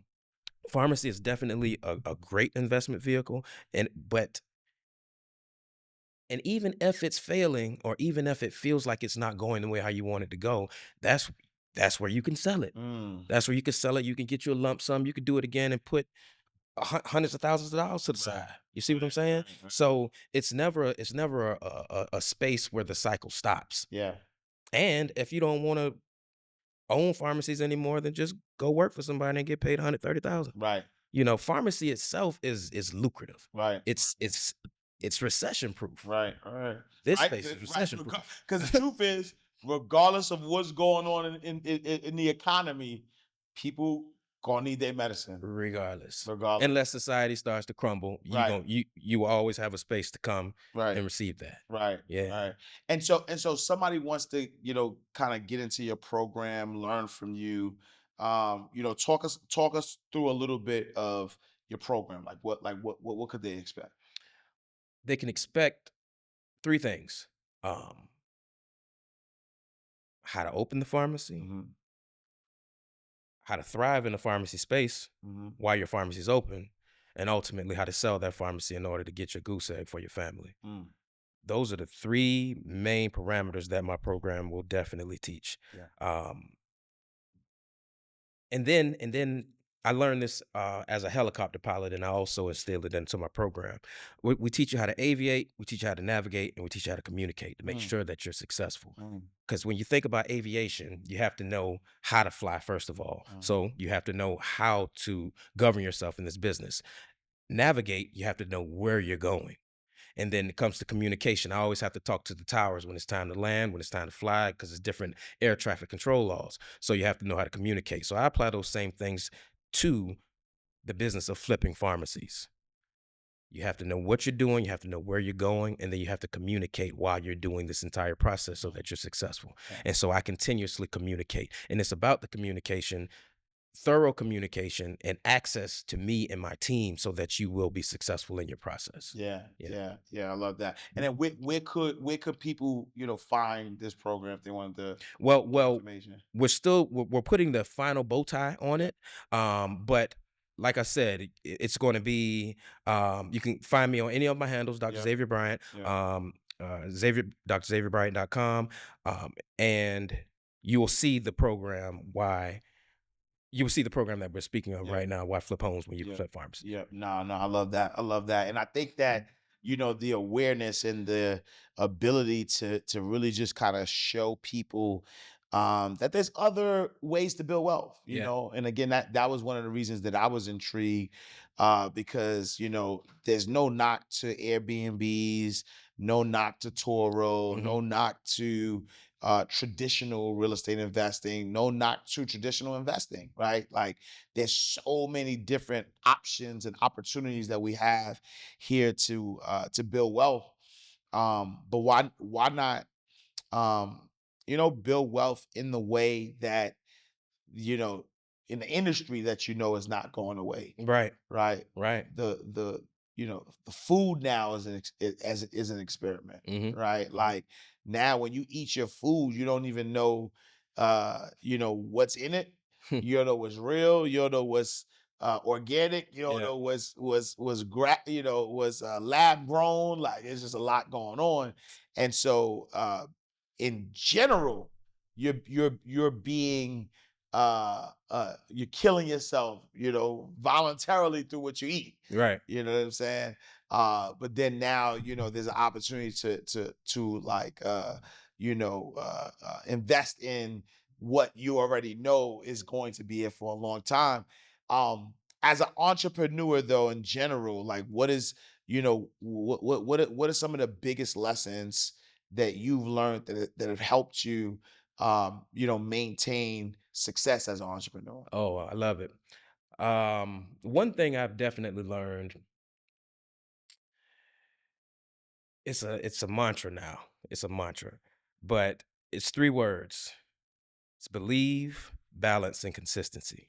pharmacy is definitely a great investment vehicle. And even if it's failing, or even if it feels like it's not going the way how you want it to go, that's where you can sell it. Mm, That's where you can sell it. You can get you a lump sum. You could do it again and put hundreds of thousands of dollars to the right, side. You see what I'm saying? So it's never a space where the cycle stops. Yeah. And if you don't want to own pharmacies anymore, then just go work for somebody and get paid 130,000. Right. You know, pharmacy itself is lucrative. Right. It's recession proof. Right. Right. This Right. space is recession proof. Because the truth is, regardless of what's going on in the economy, people gonna need their medicine. Regardless. Regardless. Unless society starts to crumble, Right. you will always have a space to come Right. and receive that. Right. Yeah. Right. And so somebody wants to, kind of get into your program, learn from you. Talk us through a little bit of your program. What could they expect? They can expect 3 things. How to open the pharmacy, Mm-hmm. how to thrive in the pharmacy space Mm-hmm. while your pharmacy is open, and ultimately how to sell that pharmacy in order to get your goose egg for your family. Mm. Those are the 3 main parameters that my program will definitely teach. Yeah. And then I learned this as a helicopter pilot, and I also instilled it into my program. We teach you how to aviate, we teach you how to navigate, and we teach you how to communicate to make sure that you're successful. Because when you think about aviation, you have to know how to fly, first of all. So you have to know how to govern yourself in this business. Navigate, you have to know where you're going. And then it comes to communication. I always have to talk to the towers when it's time to land, when it's time to fly, because it's different air traffic control laws. So you have to know how to communicate. So I apply those same things to the business of flipping pharmacies. You have to know what you're doing, you have to know where you're going, and then you have to communicate while you're doing this entire process so that you're successful. And so I continuously communicate. And it's about the communication, thorough communication, and access to me and my team so that you will be successful in your process. Yeah. I love that. And then where could people, find this program if they wanted to Well, information? we're putting the final bow tie on it. But like I said, it's going to be, you can find me on any of my handles, Dr. Xavier Bryant, DrXavierBryant.com. And you will see the program you will see the program that we're speaking of right now, why flip homes when you can flip pharmacy. Yeah, no, I love that. And I think that, the awareness and the ability to really just kind of show people that there's other ways to build wealth, and again, that was one of the reasons that I was intrigued, because, there's no knock to Airbnbs, no knock to Toro, no knock to traditional real estate investing, no knock to traditional investing, right? Like there's so many different options and opportunities that we have here to build wealth. But why not build wealth in the way that, in the industry that is not going away. Right. Right. Right. The the food now is an experiment, right? Like now when you eat your food, you don't even know what's in it. You don't know what's real, you don't know what's organic, you don't know was lab grown. Like it's just a lot going on. And so in general, you're being you're killing yourself, voluntarily through what you eat. Right. You know what I'm saying? But then now, there's an opportunity to like, invest in what you already know is going to be here for a long time. As an entrepreneur though, in general, like what is, what are some of the biggest lessons that you've learned that have helped you, maintain success as an entrepreneur? Oh, I love it. One thing I've definitely learned, it's a mantra now. It's a mantra, but it's 3 words. It's believe, balance, and consistency.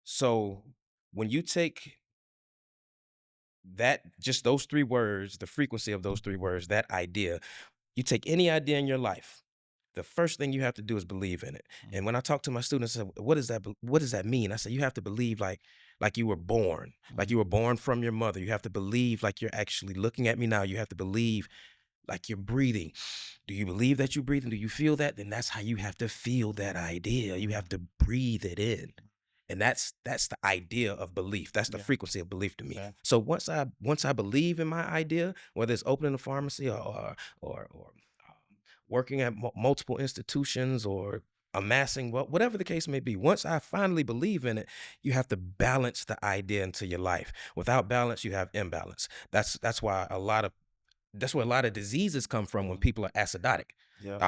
So when you take just those 3 words, the frequency of those 3 words, that idea, you take any idea in your life, the first thing you have to do is believe in it. And when I talk to my students, I say, what does that mean? I say, you have to believe like you were born, like you were born from your mother. You have to believe like you're actually looking at me now. You have to believe like you're breathing. Do you believe that you're breathing? Do you feel that? Then that's how you have to feel that idea. You have to breathe it in. And that's the idea of belief. That's the Yeah. frequency of belief to me. Okay. So once I believe in my idea, whether it's opening a pharmacy or working at multiple institutions or amassing whatever the case may be, once I finally believe in it, you have to balance the idea into your life. Without balance, you have imbalance. That's why a lot of that's where a lot of diseases come from when people are acidotic. Yeah.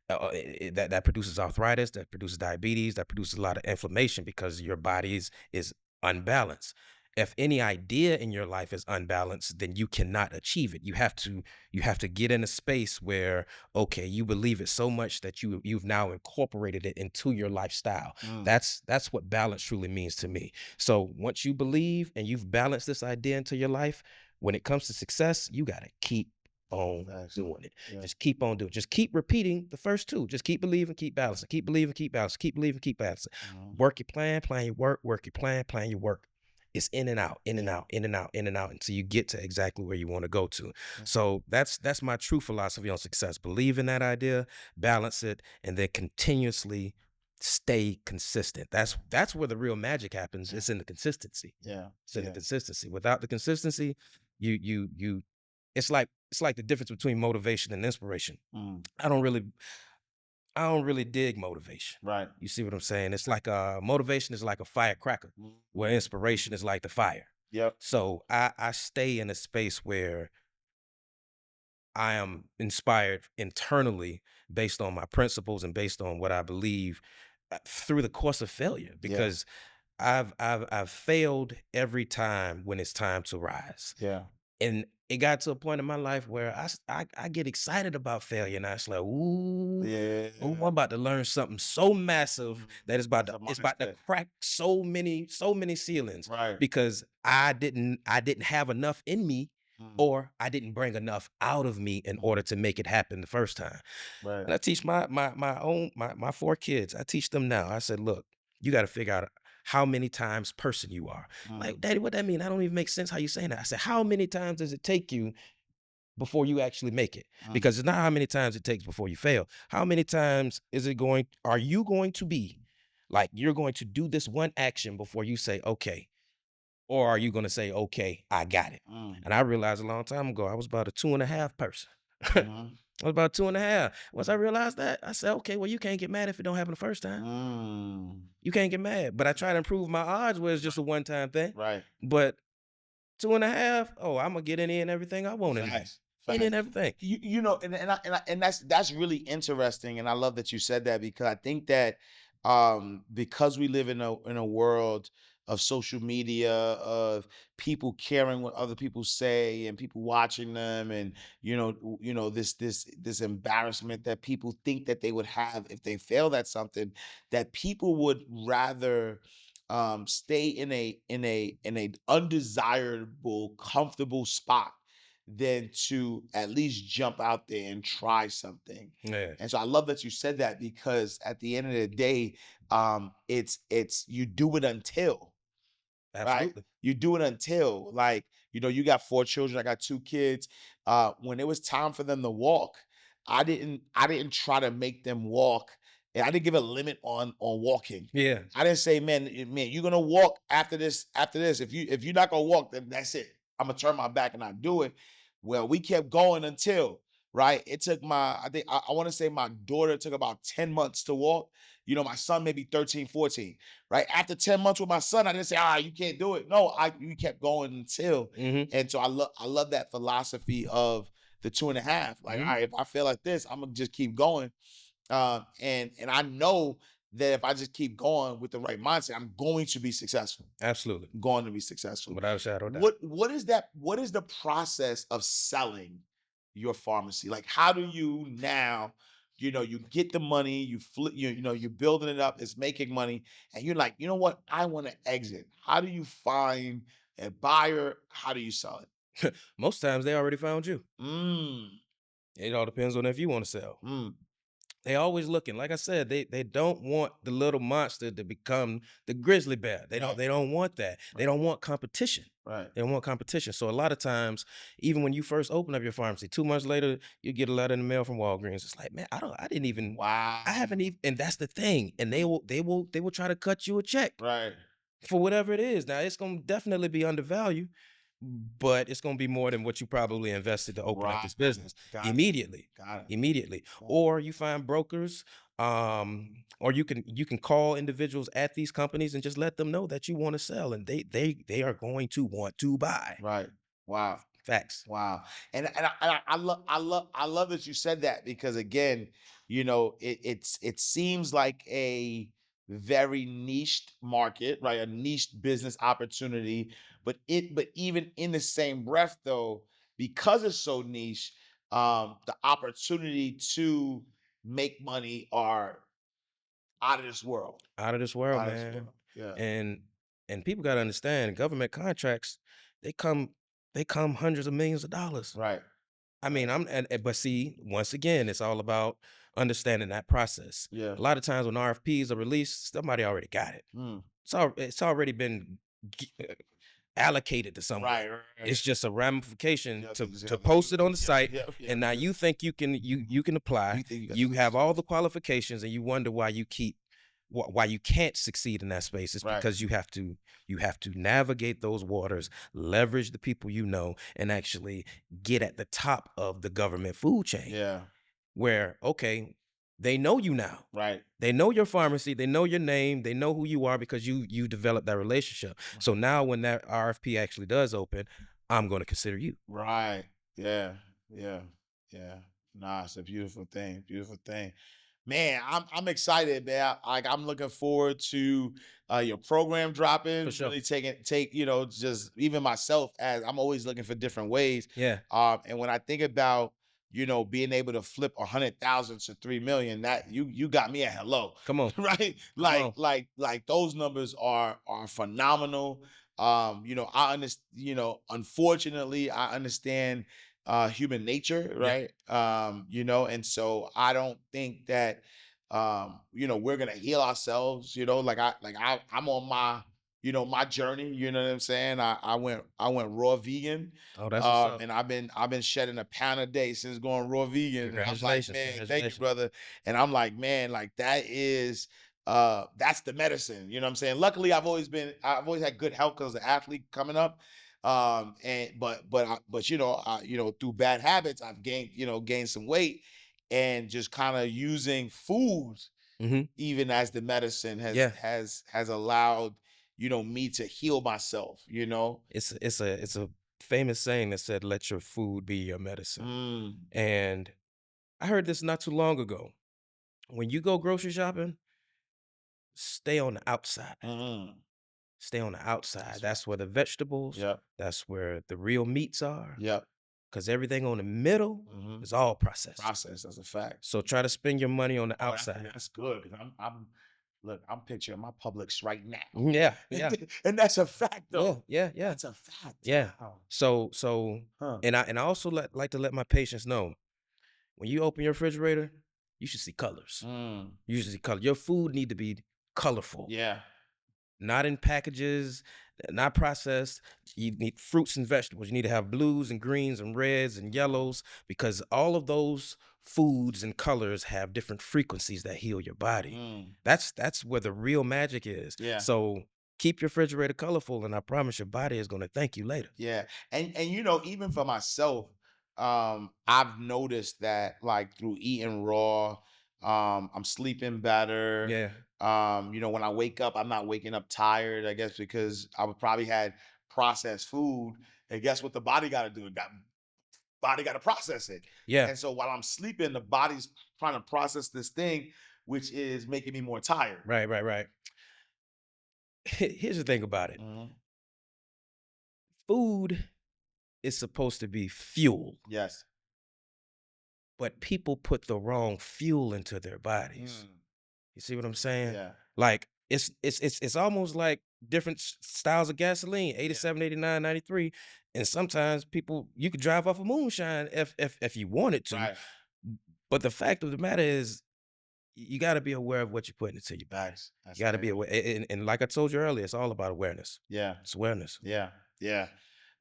That produces arthritis, that produces diabetes, that produces a lot of inflammation because your body is unbalanced. If any idea in your life is unbalanced, then you cannot achieve it. You have to get in a space where, okay, you believe it so much that you've now incorporated it into your lifestyle. That's what balance truly means to me. So once you believe and you've balanced this idea into your life, when it comes to success, you got to keep on doing it. Yeah. Just keep on doing it. Just keep repeating the first two. Just keep believing, keep balancing. Keep believing, keep balancing. Keep believing, keep balancing. Work your plan, plan your work. Work your plan your work. It's in and out, in and out, in and out, in and out until you get to exactly where you want to go to. So that's my true philosophy on success. Believe in that idea, balance it, and then continuously stay consistent. That's where the real magic happens. It's in the consistency. Yeah. It's in the consistency. Without the consistency, you it's like the difference between motivation and inspiration. I don't really dig motivation. Right. You see what I'm saying? It's like motivation is like a firecracker, where inspiration is like the fire. Yep. So I stay in a space where I am inspired internally based on my principles and based on what I believe through the course of failure, because I've failed every time when it's time to rise. Yeah. And it got to a point in my life where I get excited about failure, and I was like, ooh, Yeah. ooh, I'm about to learn something so massive that it's about That's a to mindset. crack so many ceilings, Right. because I didn't have enough in me, or I didn't bring enough out of me in order to make it happen the first time. Right. And I teach my 4 kids. I teach them now. I said, look, you got to figure out how many times person you are. Like, Daddy, what that mean? I don't even make sense how you saying that. I said, how many times does it take you before you actually make it? Because it's not how many times it takes before you fail. How many times are you going to be like, you're going to do this one action before you say, okay, or are you going to say, okay, I got it? And I realized a long time ago, I was about a 2.5 person. I was about 2.5. Once I realized that, I said, okay, well, you can't get mad if it don't happen the first time. You can't get mad. But I try to improve my odds where it's just a one-time thing. Right. But 2.5, oh, I'm gonna get any and everything I want in there. Facts. Any and everything. You know, and that's really interesting, and I love that you said that, because I think that because we live in a world of social media, of people caring what other people say and people watching them, and this embarrassment that people think that they would have if they failed at something, that people would rather stay in a undesirable, comfortable spot than to at least jump out there and try something. Yeah, And so I love that you said that, because at the end of the day, it's you do it until, right? absolutely. You do it until, like, you got 4 children, I got 2 kids. When it was time for them to walk, I didn't try to make them walk. And I didn't give a limit on walking. Yeah. I didn't say, man, you're gonna walk after this, after this. If you're not gonna walk, then that's it. I'm gonna turn my back and not do it. Well, we kept going until, right? It took I think I want to say my daughter took about 10 months to walk. My son maybe 13, 14. Right? After 10 months with my son, I didn't say, you can't do it. No, we kept going until. And so I love that philosophy of the 2.5. Like, all right, if I feel like this, I'm gonna just keep going. And I know that if I just keep going with the right mindset, I'm going to be successful. Absolutely. I'm going to be successful. Without a shadow of doubt. What is that? What is the process of selling your pharmacy? Like, how do you now, you get the money, you flip, you're building it up, it's making money, and you're like, you know what? I want to exit. How do you find a buyer? How do you sell it? Most times they already found you. Mm, It all depends on if you want to sell. mm. They always looking. Like I said, they don't want the little monster to become the grizzly bear. They don't want that. They don't want competition. Right. They don't want competition. So a lot of times, even when you first open up your pharmacy, 2 months later, you get a letter in the mail from Walgreens. It's like, man, I didn't even, Wow. I haven't even, and that's the thing. And they will try to cut you a check Right. for whatever it is. Now it's gonna definitely be undervalued, but it's gonna be more than what you probably invested to open up this business Got it. immediately. Got it. Immediately. Got it. Or you find brokers, or you can call individuals at these companies and just let them know that you want to sell, and they are going to want to buy. Right. Wow. Facts. Wow. And I love that you said that, because again, it seems like a very niched market, right? A niched business opportunity, but even in the same breath though, because it's so niche, the opportunity to make money are out of this world. Out of this world, Out of this man. world. Yeah. And people got to understand, government contracts, they come they come hundreds of millions of dollars. Right. I mean, but see, once again, it's all about understanding that process. Yeah. A lot of times when RFPs are released, somebody already got it. Mm. It's already been allocated to someone. Right. It's just a ramification Yep, to exactly. post it on the site, Yep, yep, and now yep. you think you can apply. You think you got You the have all skills. the qualifications, and you wonder why you can't succeed in that space. It's Right. because you have to navigate those waters, leverage the people you know, and actually get at the top of the government food chain. Yeah. Where, okay, they know you now. Right. They know your pharmacy, they know your name, they know who you are because you developed that relationship. So now when that RFP actually does open, I'm going to consider you. Right. Yeah. Yeah. Yeah. Nah, it's a beautiful thing. Beautiful thing. Man, I'm excited, man. I'm looking forward to your program dropping. For sure. Really take just even myself, as I'm always looking for different ways. Yeah. And when I think about being able to flip 100,000 to 3 million, that you got me at hello. Come on. Right? on. Like those numbers are phenomenal. I understand. Unfortunately, I understand human nature, right? And so I don't think that we're gonna heal ourselves, I'm on my journey, you know what I'm saying? I went raw vegan. Oh, that's what's up. And I've been shedding a pound a day since going raw vegan. And I'm like, Congratulations. man, thank you, Congratulations. brother. And I'm like, man, like that's the medicine, you know what I'm saying? Luckily, I've always had good health because as an athlete coming up. And through bad habits, I've gained some weight, and just kind of using food Mhm. even as the medicine Yeah. has allowed me to heal myself. It's a famous saying that said, "Let your food be your medicine." Mm, And I heard this not too long ago. When you go grocery shopping, stay on the outside. mm, Stay on the outside. That's That's where the vegetables, yep, that's where the real meats are. yep. Because everything on the middle Mhm. is all processed. Process, that's a fact. So try to spend your money on the Oh, outside. that's good, because I'm picturing my Publix right now. Yeah, yeah, And that's a fact, though. yeah, yeah, That's a fact. yeah. Wow. So, Huh. and I also like to let my patients know, when you open your refrigerator, you should see colors. Mm, You should see color. Your food need to be colorful. yeah. Not in packages, not processed. You need fruits and vegetables. You need to have blues and greens and reds and yellows, because all of those foods and colors have different frequencies that heal your body. Mm, That's where the real magic is. Yeah. So keep your refrigerator colorful, and I promise your body is going to thank you later. yeah. And even for myself, I've noticed that, like, through eating raw, I'm sleeping better. Yeah. When I wake up, I'm not waking up tired, I guess, because I would probably had processed food. And guess what the body got to do? Body got to process it. Yeah. And so while I'm sleeping, the body's trying to process this thing, which is making me more tired. Right. Here's the thing about it. Mhm. Food is supposed to be fuel, Yes. but people put the wrong fuel into their bodies. Mm, You see what I'm saying? Yeah. Like it's almost like different styles of gasoline, 87, 89, 93. And sometimes you could drive off a moonshine if you wanted to. Right. But the fact of the matter is, you got to be aware of what you're putting into your body. That's You got to be amazing. aware. And like I told you earlier, it's all about awareness. Yeah. It's awareness. Yeah. Yeah.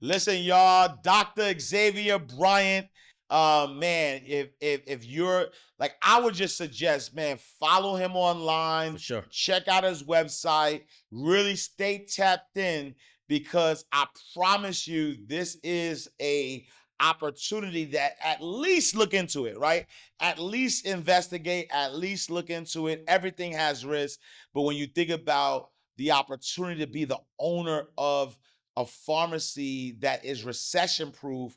Listen, y'all, Dr. Xavier Bryant. Man, if you're like, I would just suggest, man, follow him online. For sure. Check out his website. Really stay tapped in, because I promise you, this is a opportunity that at least look into it, right? At least investigate, at least look into it. Everything has risk, but when you think about the opportunity to be the owner of a pharmacy that is recession proof,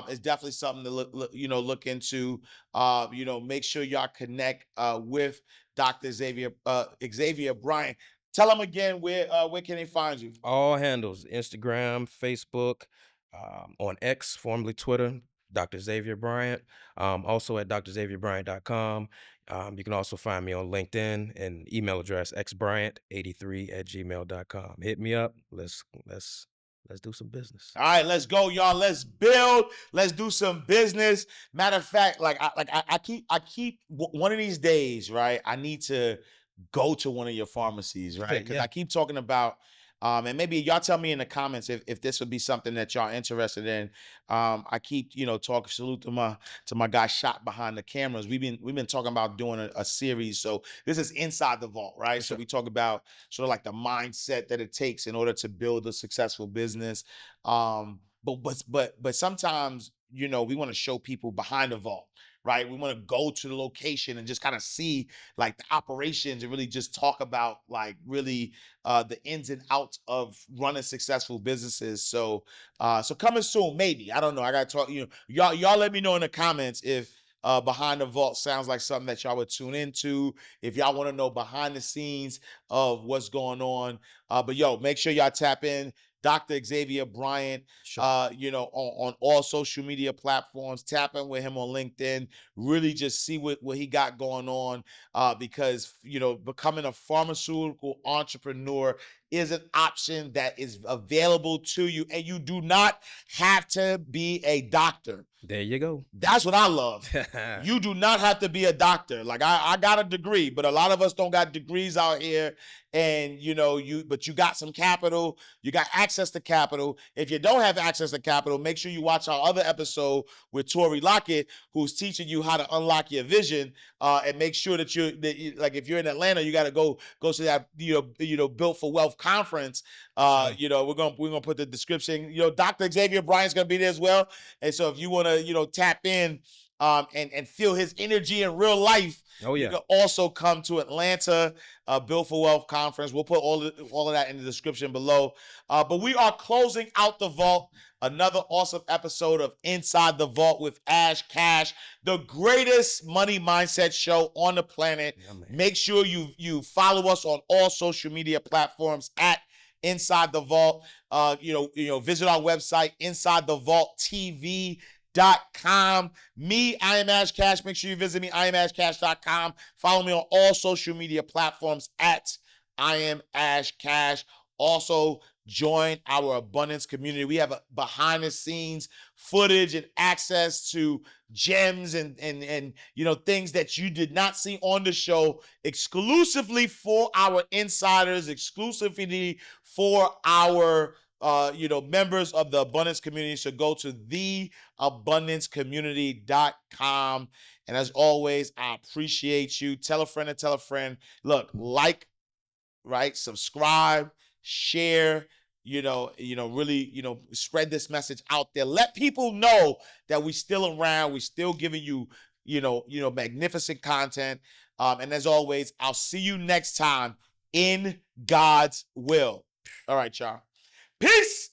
is definitely something to look into. Make sure y'all connect with Dr. Xavier Bryant. Tell them again, where can they find you? All handles: Instagram, Facebook, on X, formerly Twitter, Dr. Xavier Bryant. Also at drxavierbryant.com. You can also find me on LinkedIn, and email address xbryant83@gmail.com. Hit me up. Let's do some business. All right, let's go, y'all. Let's build. Let's do some business. Matter of fact, I keep one of these days, right? I need to go to one of your pharmacies, right? Because Yeah. I keep talking about, and maybe y'all tell me in the comments if this would be something that y'all interested in. I keep, talking. Salute to my guy shot behind the cameras. We've been talking about doing a series. So this is Inside the Vault, right? So we talk about sort of like the mindset that it takes in order to build a successful business. But sometimes, we want to show people behind the vault, right? We want to go to the location and just kind of see like the operations, and really just talk about like really the ins and outs of running successful businesses. So coming soon, maybe. I don't know. I gotta talk, y'all let me know in the comments if Behind the Vault sounds like something that y'all would tune into, if y'all want to know behind the scenes of what's going on. But make sure y'all tap in. Dr. Xavier Bryant, Sure. On all social media platforms. Tap in with him on LinkedIn. Really just see what he got going on, because, becoming a pharmaceutical entrepreneur is an option that is available to you, and you do not have to be a doctor. There you go. That's what I love. You do not have to be a doctor. Like I got a degree, but a lot of us don't got degrees out here. And but you got some capital, you got access to capital. If you don't have access to capital, make sure you watch our other episode with Tori Lockett, who's teaching you how to unlock your vision, and make sure that like if you're in Atlanta, you got to go to that Built for Wealth conference. We're gonna put the description. Dr. Xavier Bryant's gonna be there as well. And so if you want to tap in and feel his energy in real life, you can also come to Atlanta, Built for Wealth conference. We'll put all of that in the description below. But we are closing out the vault. Another awesome episode of Inside the Vault with Ash Cash, the greatest money mindset show on the planet. Yeah, make sure you follow us on all social media platforms at Inside the Vault. Visit our website, InsideTheVaultTV.com. I am Ash Cash. Make sure you visit me, IamAshCash.com. Follow me on all social media platforms at I am Ash Cash. Also, join our abundance community. We have a behind the scenes footage and access to gems and things that you did not see on the show, exclusively for our insiders, exclusively for our members of the abundance community. So go to theabundancecommunity.com. And as always, I appreciate you. Tell a friend and tell a friend. Look, subscribe, share, really, spread this message out there. Let people know that we still around. We still giving you, magnificent content. And as always, I'll see you next time in God's will. All right, y'all. Peace.